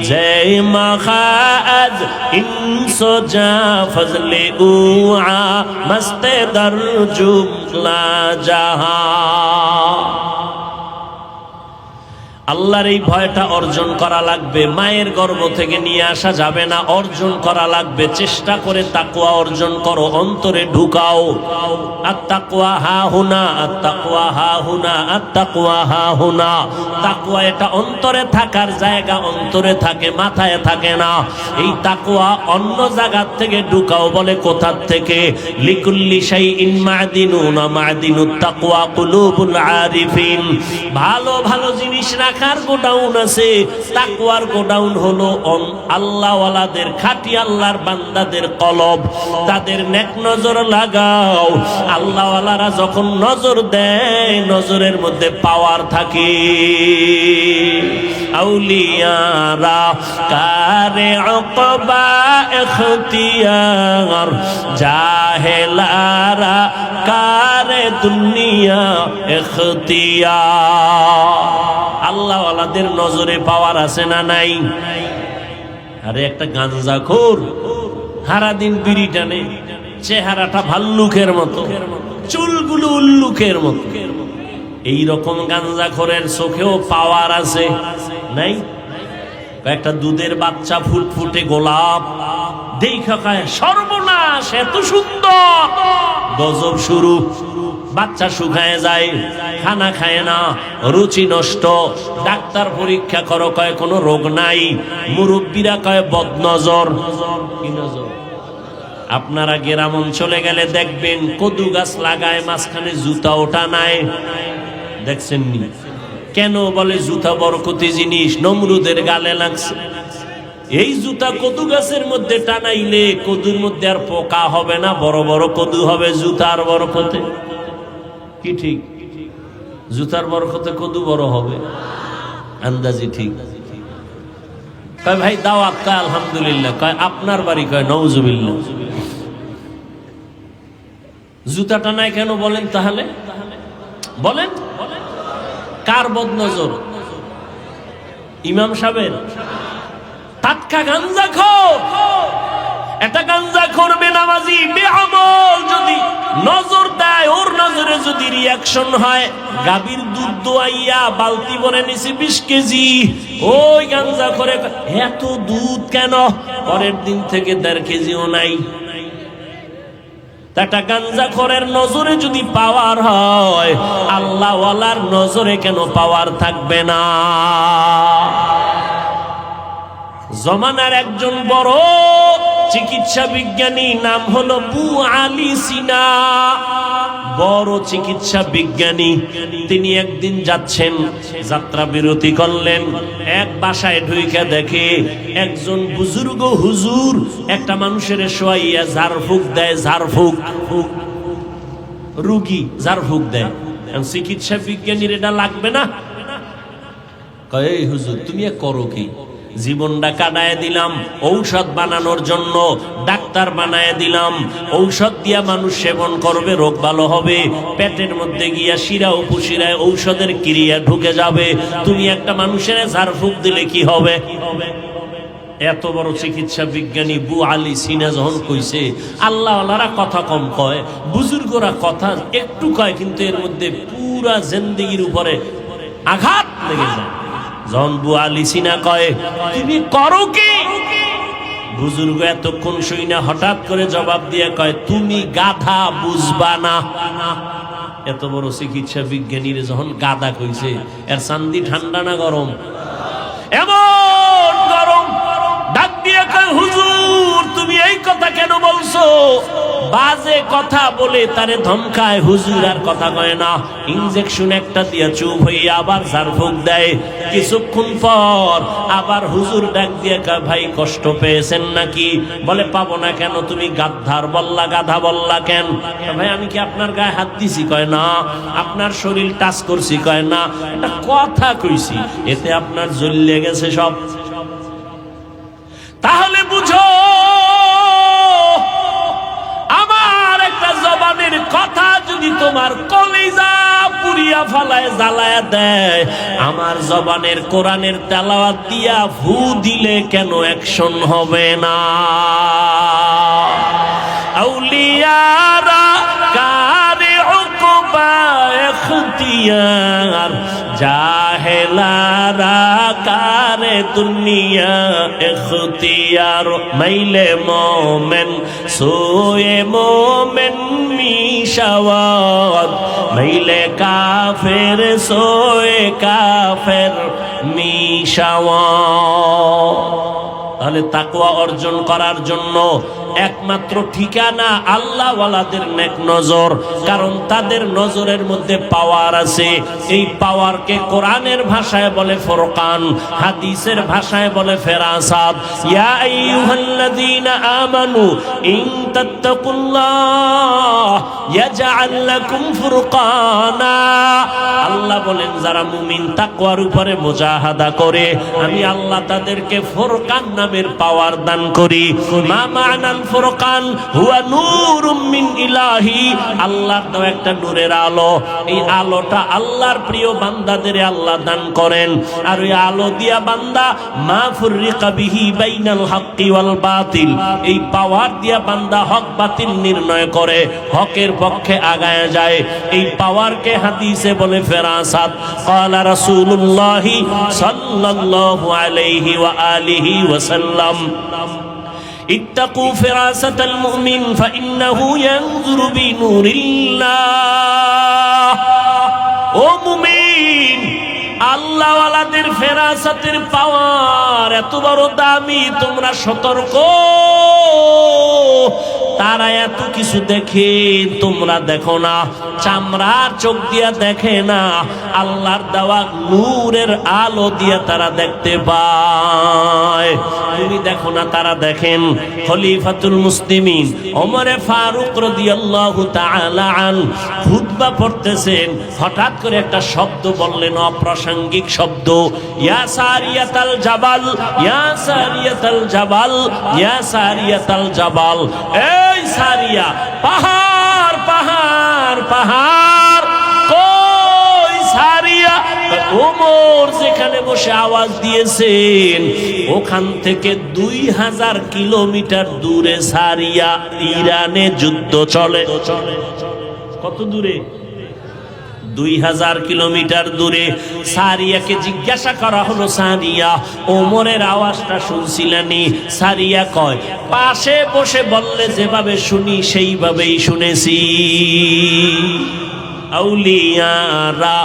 জয় মখাজ ইনসো জা ফজলে উআ, মস্তে দরজুমলা জাহা। আল্লাহর এই ভয়টা অর্জন করা লাগবে। মায়ের গর্ভ থেকে নিয়ে আসা যাবে না, অর্জন করা লাগবে। চেষ্টা করে তাকওয়া অর্জন করো, অন্তরে ঢুকাও। আত-তাকওয়া হাহুনা, আত-তাকওয়া হাহুনা, আত-তাকওয়া হাহুনা। তাকওয়া এটা অন্তরে থাকার জায়গা, অন্তরে থাকে, মাথায় থাকে না। এই তাকওয়া অন্য জায়গা থেকে ঢুকাও। বলে কোথা থেকে? লিকুল্লি শাইইন মাদিনুন, মাদিনুত তাকওয়া কুলুবুল আরিফিন। ভালো ভালো জিনিস রাখার গোডাউন আছে, তাকওয়ার গোডাউন হলো আল্লাহওয়ালাদের, খাঁটি আল্লাহর বান্দাদের কলব। তাদের নেক নজর লাগাও। আল্লাহওয়ালারা যখন নজর দেয়, নজরের মধ্যে পাওয়ার থাকে। আউলিয়ারা কারে উকবা ইখতিয়ার, জাহেলারা কারে দুনিয়া ইখতিয়ার। আল্লাহওয়ালাদের নজরে পাওয়ার আছে না নাই? আরে একটা গাঞ্জাখোর সারাদিন বিড়ি টানে, চেহারাটা ভাল্লুকের মতো, চুলগুলো উল্লুকের মতো। এই রকম গাঞ্জাখোরের চোখেও পাওয়ার আছে নাই? একটা দুধের বাচ্চা ফুটফুটে গোলাপ দেখা খায়, সর্বনাশ এত সুন্দর, গজব শুরু। বাচ্চা শুকায় যায়, খানা খায় না, রুচি নষ্ট। ডাক্তার পরীক্ষা করো, কয় কোনো রোগ নাই। মুরব্বীরা কয় বদনজর। কি নজর? আপনারা গ্রাম অঞ্চলে গেলে দেখবেন কদু গাছ লাগায়, মাঝখানে জুতা ওঠা নাই, দেখছেন নি? কেন? বলে জুতা বরকতি জিনিস, নমরুদের গালে লাগছে। এই জুতা কদু গাছের মধ্যে টানাইলে কদুর মধ্যে আর পোকা হবে না, বড় বড় কদু হবে জুতার বরকতে। কি ঠিক? জুতার বরকতে কদু বড় হবে, আন্দাজি ঠিক। কয় ভাই দাওয়াত, কয় আলহামদুলিল্লাহ। কয় আপনার বাড়ি? কয় নওজুবিল্লাহ। জুতা টানায় কেন বলেন তাহলে? বলেন কার বদনজর? ইমাম সাহেবের? টাটকা গাঞ্জাখোর, এটা গাঞ্জাখোর বেনামাজি বেআমল যদি নজর দেয়, ওর নজরে যদি রিয়াকশন হয়, গাভীর দুধ দোয়াইয়া বালতি ভরে নিছি 20 কেজি, ওই গাঞ্জাখোরে এত দুধ কেন? পরের দিন থেকে 1.5 কেজিও নাই। একটা গাঞ্জাখোরের নজরে যদি পাওয়ার হয়, আল্লাহওয়ালার নজরে কেন পাওয়ার থাকবে না? জমানার একজন বড় চিকিৎসা বিজ্ঞানী, নাম হলো আবু আলী সিনা, বড় চিকিৎসা বিজ্ঞানী। তিনি একদিন যাচ্ছেন, যাত্রা বিরতি করলেন, এক বাসায় ঢুইকা দেখে একজন বুজুর্গ হুজুর একটা মানুষের শোয়াইয়া ঝাড়ফুঁক দেয়। ঝাড়ফুঁক, রুগী ঝাড়ফুঁক দেয়। চিকিৎসা বিজ্ঞানীর এটা লাগবে না? কয় এই হুজুর তুমি করো কি? জীবনটা কাটায় দিলাম ঔষধ বানানোর জন্য, ডাক্তার বানায় দিলাম। ঔষধ দিয়া মানুষ সেবন করবে, রোগ ভালো হবে, পেটের মধ্যে গিয়া শিরা উপশিরায় ঔষধের ক্রিয়া ঢুকে যাবে। তুমি একটা মানুষের ঝাড়ফুঁক দিলে কি হবে? এত বড় চিকিৎসা বিজ্ঞানী আবু আলী সিনা যখন কইছে, আল্লাহওয়ালারা কথা কম কয়, বুজুর্গরা কথা একটু কয়, কিন্তু এর মধ্যে পুরা জিন্দেগির উপরে আঘাত লেগে যায়। যখন আবু আলী সিনা কয় তুমি করো কি, বুজুর্গ এতক্ষণ শুই না, হঠাৎ করে জবাব দিয়ে কয় তুমি গাধা, বুঝবা না। এত বড় চিকিৎসা বিজ্ঞানীর যখন গাধা কইছে, এর চান্দি ঠান্ডা না গরম? এমন গরম। ডাক দিয়ে কয় হুজুর তুমি এই কথা কেন বলছো? বাজে কথা বলে তারে ধমকায়। হুজুর আর কথা কয় না, ইনজেকশন একটা দিয়ে চুপ হয়ে আবার ঝাড়ফুঁক দেয়। কিছুক্ষণ পর আবার হুজুর ডাক দিয়ে কয় ভাই কষ্ট পেয়েছেন নাকি? বলে পাবো না কেন? তুমি গাদ্ধার বললা, গাধা বললা কেন? ভাই আমি কি আপনার গায়ে হাত দিছি? কয় না। আপনার শরীর টাচ করছি? কয় না। এটা কথা কইছি, এতে আপনার জ্বলে গেছে সব। তাহলে বুঝো, আমার একটা জবানের কথা যদি তোমার কলিজা পুরিয়া ফালায়, জ্বালায়া দেয়, আমার জবানের কোরআনের তেলাওয়াত দিয়া ফু দিলে কেন অ্যাকশন হবে না? আউলিয়ারা কারে উকবা ইখতিয়ার, জাহেলারা কারে দুনিয়া ইখতিয়ার। মাইলে মোমেন সোয়ে মোমেন মিশাওয়াত, মাইলে কাফের সোয়ে কাফের মিশাওয়াত। তাহলে তাকওয়া অর্জন করার জন্য একমাত্র ঠিকানা আল্লাহওয়ালাদের নেক নজর, কারণ তাদের নজরের মধ্যে পাওয়ার আছে। এই পাওয়ারকে কোরআনের ভাষায় বলে ফুরকান, হাদিসের ভাষায় বলে ফেরাসাত। ইয়া আইয়ুহাল্লাযীনা আমানু ইন তাত্তাকুল্লাহ ইয়াজআল লাকুম ফুরকানা। আল্লাহ বলেন যারা মুমিন তাকওয়ার উপরে মুজাহাদা করে আমি আল্লাহ তাদেরকে ফুরকান নামের পাওয়ার দান করি। মা মা'নাল ফুরকান হুয়া নূরুম মিন ইলাহি, আল্লাহর দেওয়া একটা নূরের আলো। এই আলোটা আল্লাহর প্রিয় বান্দাদের আল্লাহ দান করেন। আর ওই আলো দিয়া বান্দা মা ফুররিকা বিহি বাইনাল হাক্কি ওয়াল বাতিল, এই পাওয়ার দিয়া বান্দা হক বাতিল নির্ণয় করে, হকের পক্ষে আগায় যায়। এই পাওয়ারকে হাদিসে বলে ফেরাসাত। ক্বালা রাসূলুল্লাহ সাল্লাল্লাহু আলাইহি ওয়া আলিহি ওয়াসাল্লাম ইত্তাকু ফিরাসাতাল মুমিন ফাইন্নাহু ইয়ানজুরু বিনুরিল্লাহ। ও মুমিন, আল্লাহ ওয়ালাদের ফেরাসাতের পাওয়ার এত বড় দামি, তোমরা সতর্ক। তারা এত কিছু দেখে, তোমরা দেখো না। চামড়ার চোখ দিয়া দেখে না, আল্লাহর দেওয়া নূরের আলো দিয়া তারা দেখতে পায়। তুমি দেখো না, তারা দেখেন। খলিফাতুল মুসলিমিন ওমরে ফারুক রাদিয়াল্লাহু তাআলা আন খুতবা পড়তেছেন, হঠাৎ করে একটা শব্দ বললেন, অপ্রাসঙ্গিক শব্দ। ইয়া সারিয়াতাল জাবাল, ইয়া সারিয়াতাল জাবাল, ইয়া সারিয়াতাল জাবাল। এই সারিয়া, পাহাড় পাহাড় পাহাড়। কই সারিয়া? ওমর যেখানে বসে আওয়াজ দিয়েছেন ওখান থেকে 2000 কিলোমিটার দূরে সারিয়া। ইরানে যুদ্ধ চলে। কত দূরে? 2000 কিলোমিটার দূরে। সারিয়াকে জিজ্ঞাসা করা হলো, সারিয়া ওমরের আওয়াজটা শুনছিলেনি? সারিয়া কয়, পাশে বসে বললে যেভাবে শুনি সেইভাবেই শুনেছি। আউলিয়ারা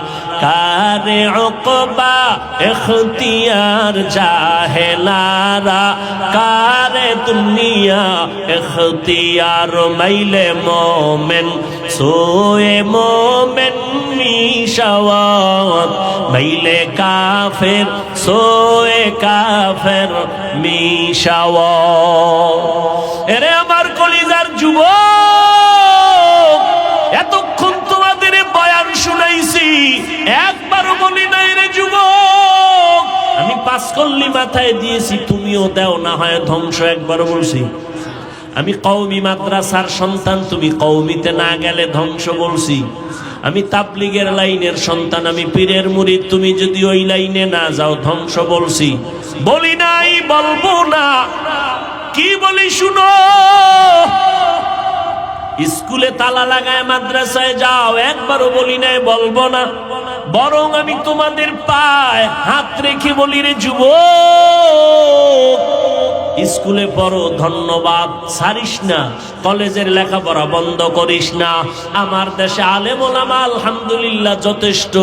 কারে উকবা ইখতিয়ার, জাহেলারা কারে দুনিয়া ইখতিয়ার। মাইলে মোমেন সোয়ে মোমেন মিশাওয়াত, মাইলে কাফের সোয়ে কাফের মিশাওয়াত। এরে আমার কলিজার যুবক, এতক্ষণ তোমাদের বয়ান শুনাইছি, একবারও বলি নাই রে যুবক আমি 5 কল্লি মাথায় দিয়েছি, তুমিও দাও না হয় ধ্বংস। একবারও বলছি আমি কওমি মাদ্রাসার সন্তান, তুমি কওমিতে না গেলে ধ্বংস বলছি। আমি তাবলিগের লাইনের সন্তান, আমি পীরের মুরিদ, তুমি যদি ওই লাইনে না যাও ধ্বংস বলছি। বলি নাই, বলবো না। কি বলি শুনো, স্কুলে তালা লাগায় মাদ্রাসায় যাও, একবারও বলি নাই বলবো না। বরং আমি তোমাদের পায়ে হাত রেখে বলি রে যুবক, স্কুলে পড়ো, ধন্যবাদ, ছাড়িস না। কলেজের লেখাপড়া বন্ধ করিস না। আমার দেশে আলেম ওলামা আলহামদুলিল্লাহ যথেষ্ট,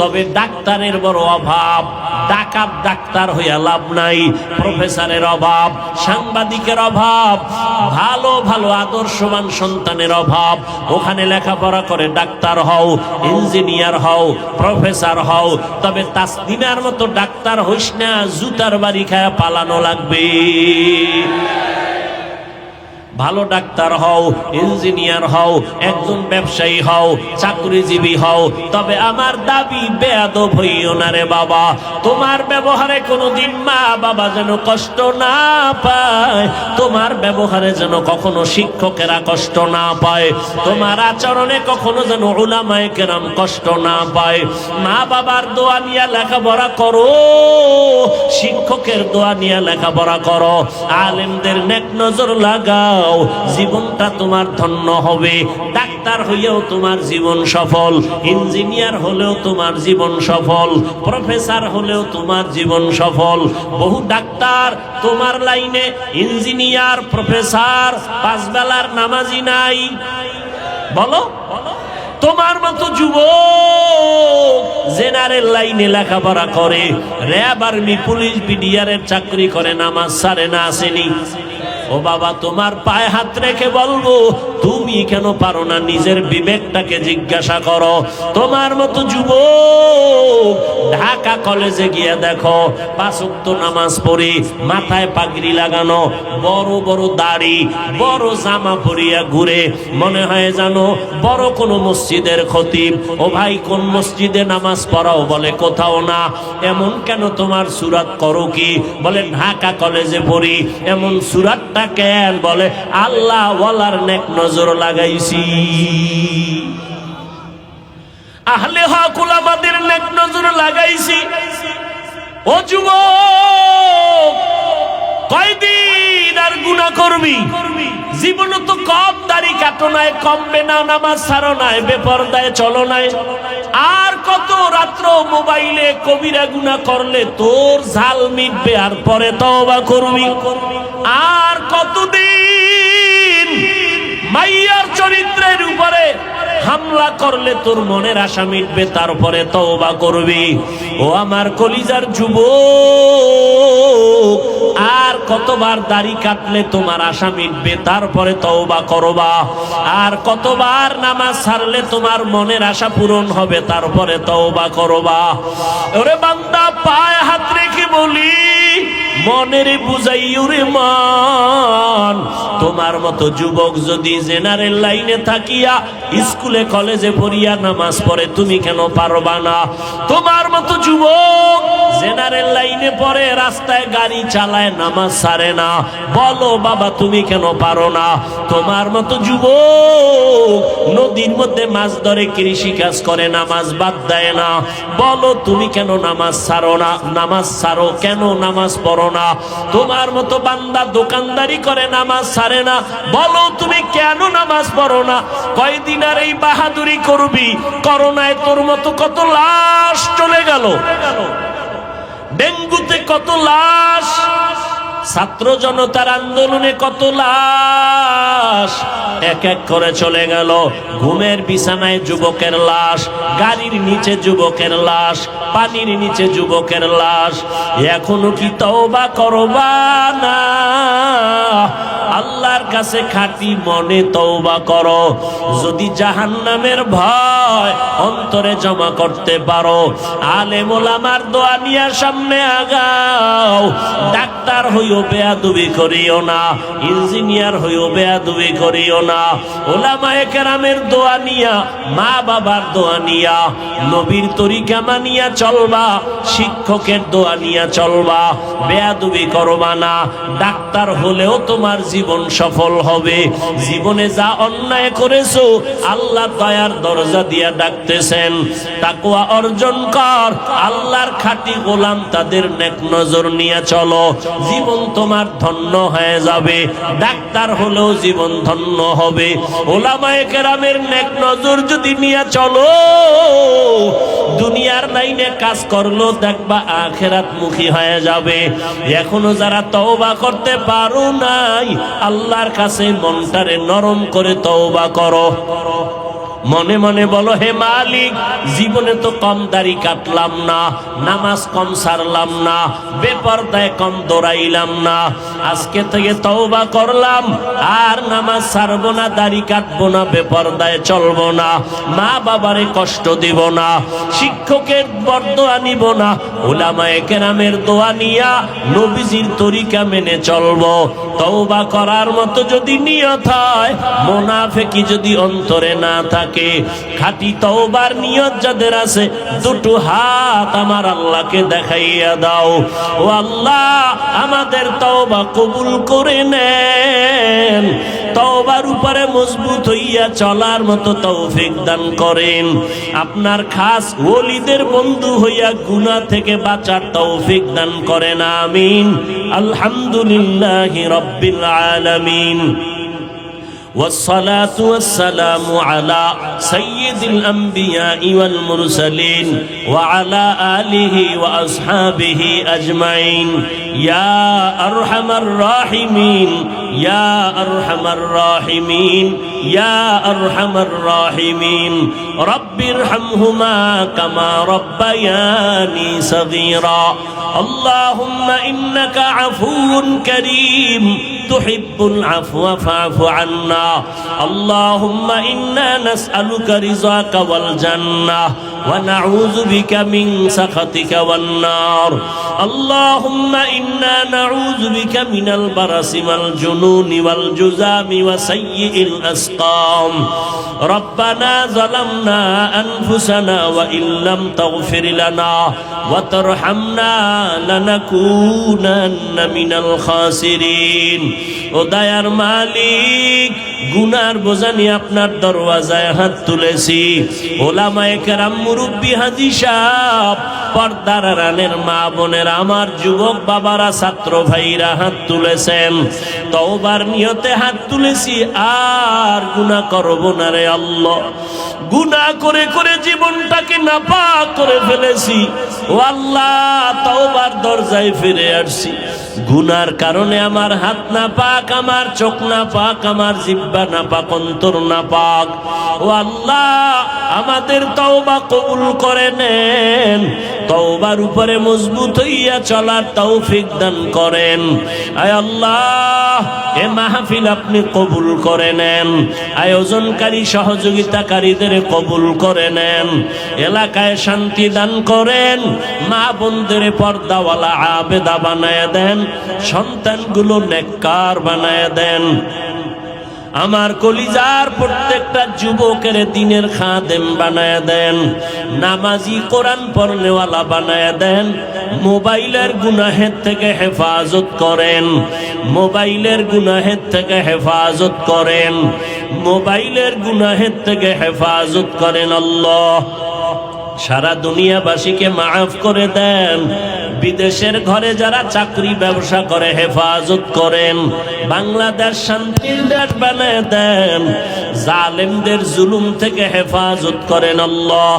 তবে ডাক্তারের বড় অভাব। ডাকাত ডাক্তার হইয়া লাভ নাই, প্রফেসরের অভাব, সাংবাদিকের অভাব, ভালো ভালো আদর্শবান সন্তানের অভাব। ওখানে লেখাপড়া করে ডাক্তার হও, ইঞ্জিনিয়ার হও, প্রফেসর হও, তবে তাসলিমার মতো ডাক্তার হইস না, জুতার বাড়ি খায়া পালানো লাগবে। ভালো ডাক্তার হও, ইঞ্জিনিয়ার হও, একজন ব্যবসায়ী হও, চাকরিজীবী হও, তবে আমার দাবি বেয়াদব হইও না রে বাবা। তোমার ব্যবহারে কোনোদিন মা বাবা যেন কষ্ট না পায়, তোমার ব্যবহারে যেন কখনো শিক্ষকেরা কষ্ট না পায়, তোমার আচরণে কখনো যেন উলামায়ে কেরাম কষ্ট না পায়। মা বাবার দোয়া নিয়ে লেখাপড়া করো, শিক্ষকের দোয়া নিয়ে লেখাপড়া করো, আলেমদের নেক নজর লাগাও, জীবনটা তোমার ধন্য হবে। ডাক্তার হইয়াও তোমার জীবন সফল, ইঞ্জিনিয়ার হলেও তোমার জীবন সফল, প্রফেসর হলেও তোমার জীবন সফল। বহু ডাক্তার তোমার লাইনে, ইঞ্জিনিয়ার, প্রফেসর, 5 বেলার নামাজি নাই। বলো, তোমার মতো যুবক জেনারেল লাইনে লেখাপড়া করে, র্যাব, আর্মি, পুলিশ, বিডিআরের চাকরি করে, নামাজ ছাড়ে না, আসেনি। ও বাবা, তোমার পায়ে হাত রেখে বলবো, তুমি কেন পারো না? নিজের বিবেকটাকে জিজ্ঞাসা করো। তোমার মতো যুবক ঢাকা কলেজে গিয়ে দেখো, 5 ওয়াক্ত নামাজ পড়ি, মাথায় পাগড়ি লাগানো, বড় বড় দাড়ি, বড় জামা পরিয়া ঘুরে, মনে হয় জানো বড় কোন মসজিদের খতিব। ও ভাই, কোন মসজিদে নামাজ পড়াও? বলে কোথাও না। এমন কেন তোমার সুরাত করো কি? বলে ঢাকা কলেজে পড়ি। এমন সুরাতটা কেন? বলে আল্লাহ ওয়ালার নেক নজর লাগাইছি, আহলে হক উলামাদের নেক নজর লাগাইছি। ও যুবক, কয়দিন আর গুনাহ করবি? জীবন তো কম দাড়ি কাটো নাই, কমবে না, নামাজ ছাড়ো নাই, বেপরদায় চলো নাই, আর কত রাত্র মোবাইলে কবিরা গুনাহ করলে তোর ঝাল মিটবে, আর পরে তওবা করবি। আর কতদিন মাইয়ার চরিত্রের উপরে হামলা করলে তোর মনের আশা মিটবে, তারপরে তওবা করবি। ও আমার কলিজার যুবক, আর কতবার দাড়ি কাটলে তোমার আশা মিটবে, তারপরে তওবা করবা? আর কতবার নামাজ ছাড়লে তোমার মনের আশা পূরণ হবে, তারপরে তওবা করবা? ওরে বান্দা, পায়ে হাত রেখে বলি, মনের বুঝাইও রে মান। তোমার মতো যুবক যদি জেনারেল লাইনে থাকিয়া স্কুলে কলেজে পড়িয়া নামাজ পড়ে, তুমি কেন পারবা না? তোমার মতো যুবক জেনারেল লাইনে পড়ে, রাস্তায় গাড়ি চালায়, নামাজ ছাড়ে না, বলো বাবা তুমি কেন পারো না? তোমার মতো যুবক নদীর মধ্যে মাছ ধরে, কৃষি কাজ করে, নামাজ বাদ দেয় না, বলো তুমি কেন নামাজ ছাড়ো না? নামাজ ছাড়ো কেন? নামাজ পড়ো না? তোমার মতো বান্দা দোকানদারি করে, নামাজ ছাড়ে না, বলো তুমি কেন নামাজ পড়ো না? কয়দিন আর এই বাহাদুরি করবি? করোনায় তোর মতো কত লাশ চলে গেল, ডেঙ্গুতে কত লাশ, ছাত্র জনতার আন্দোলনে কত লাশ এক এক করে চলে গেল। ঘুমের বিছানায় যুবকের লাশ, গাড়ির নিচে যুবকের লাশ, পানির নিচে যুবকের লাশ। এখনো কি তওবা করবা না? আল্লাহর কাছে খাঁটি মনে তওবা করো। যদি জাহান্নামের ভয় অন্তরে জমা করতে পারো, আলেম ওলামার দোয়া নিয়ে সামনে আগাও। ডাক্তার হইও বেয়াদবি করিও না, ইঞ্জিনিয়ার হইও বেয়াদবি করিও না। ওলামায়ে কেরামের দোয়া নিয়া, মা বাবার দোয়া নিয়া, নবীর তরিকা মানিয়া চলবা, শিক্ষকের দোয়া নিয়া চলবা, বেয়াদবি করবা না। ডাক্তার হলেও তোমার জীবন সফল হবে। জীবনে যা অন্যায় করেছো, আল্লাহ দয়ার দরজা দিয়া ডাকতেছেন, তাকওয়া অর্জন কর, আল্লাহর খাঁটি গোলাম, তাদের নেক নজর নিয়ে চলো, জীবন তোমার ধন্য হয়ে যাবে। ডাক্তার হলেও জীবন ধন্য হবে। ওলামায়ে কেরামের নেক নজর যদি নিয়ে চলো, দুনিয়ার লাইনে কাজ করলো দেখবা আখিরাত মুখী হয়ে যাবে। এখনো যারা তওবা করতে পারো নাই, আল্লাহর কাছে মনটারে নরম করে তওবা করো। মনে মনে বলো, হে মালিক, জীবনে তো কম দাড়ি কাটলাম না, নামাজ কম ছাড়লাম না, বেপরদায় কম দৌড়াইলাম না, আজকে থেকে তওবা করলাম, আর নামাজ ছাড়বো না, দাড়ি কাটবো না, বেপরদায় চলবো না, মা বাবারে কষ্ট দিব না, শিক্ষকের বরদোয়া নিব না, উলামায়ে কেরামের দোয়া নিয়া নবীজির তরিকা মেনে চলবো। তওবা করার মতো যদি নিয়ত হয়, মুনাফিকি যদি অন্তরে না থাকে, খাঁটি তওবার নিয়ত যাদের আছে, দুটো হাত আমার আল্লাহকে দেখাইয়া দাও। ও আল্লাহ, আমাদের তওবা কবুল করে নেন, তওবার উপরে মজবুত হইয়া চলার মতো তৌফিক দান করেন। আপনার খাস ওলিদের বন্ধু হইয়া গুনাহ থেকে বাঁচার তৌফিক দান করেন। আমিন। আলহামদুলিল্লাহি রাব্বিল আলামিন। والصلاة والسلام على سيد الأنبياء والمرسلين وعلى آله وأصحابه أجمعين. يا أرحم الراحمين، يا أرحم الراحمين، يا أرحم الراحمين. رب ارحمهما كما ربياني صغيرا. اللهم إنك عفو كريم তুহিব্বুল আফওয়া ফা'ফু আন্না আল্লাহুম্মা ইন্না নাসআলুকা রিযাকা ওয়াল জান্নাহ ওয়া নাউযু বিকা মিন সাখাতিকা ওয়ান নার আল্লাহুম্মা ইন্না নাউযু বিকা মিনাল বারাসি ওয়াল জুনুনি ওয়াল জুযামি ওয়া সাইয়্যিল আসকাম রব্বানা যালামনা আনফুসানা ওয়া ইল্লাম তাগফির লানা ওয়া তারহামনা লানাকুনান্না মিনাল খাসিরিন। ও দয়ার মালিক, গুনার বোঝা নিয়ে আপনার দরওয়াজায় হাত তুলেছি। ওলামায়ে কেরাম, মুরব্বী, হাজী সাহেব, পর্দার আড়ালের মা বোনের, আমার যুবক বাবারা, ছাত্র ভাইরা হাত তুলেছেন। তওবার নিয়তে হাত তুলেছি, আর গুনাহ করব না রে আল্লাহ। গুনাহ করে করে জীবনটাকে নাপাক করে ফেলেছি। ও আল্লাহ, তওবার দরজায় ফিরে আসছি। গুনার কারণে আমার হাত না পাক, আমার চোখ না পাক, আমার জিহ্বা না পাক, অন্তর না পাক। ও আল্লাহ, আমাদের তওবা কবুল করে নেন। তওবার উপরে মজবুত হইয়া চলার তৌফিক দান করেন। আয় আল্লাহ, এ মাহফিল আপনি কবুল করে নেন। আয়োজনকারী সহযোগিতাকারীদের কবুল করে নেন। এলাকায় শান্তি দান করেন। মা বোনদের পর্দাওয়ালা আবেদা বানায় দেন। সন্তানগুলো নেককার বানায় দেন। আমার কলিজার প্রত্যেকটা যুবকের দিনের খাদেম বানায় দেন। নামাজি, কোরআন পড়নেওয়ালা বানায় দেন। মোবাইলের গুনাহের থেকে হেফাজত করেন। মোবাইলের গুনাহের থেকে হেফাজত করেন। মোবাইলের গুনাহের থেকে হেফাজত করেন আল্লাহ। সারা দুনিয়াবাসীকে মাফ করে দেন। বিদেশের ঘরে যারা চাকরি ব্যবসা করে হেফাজত করেন। বাংলাদেশ শান্তির দেশ বানায় দেন। জালেমদের জুলুম থেকে হেফাজত করেন আল্লাহ।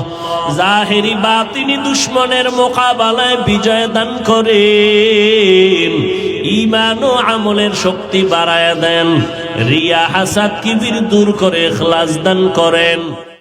জাহেরি বাতিনি দুশ্মনের মোকাবেলায় বিজয় দান করেন। ঈমান ও আমলের শক্তি বাড়ায় দেন। রিয়া, হাসাদ, কিবির দূর করে ইখলাস দান করেন।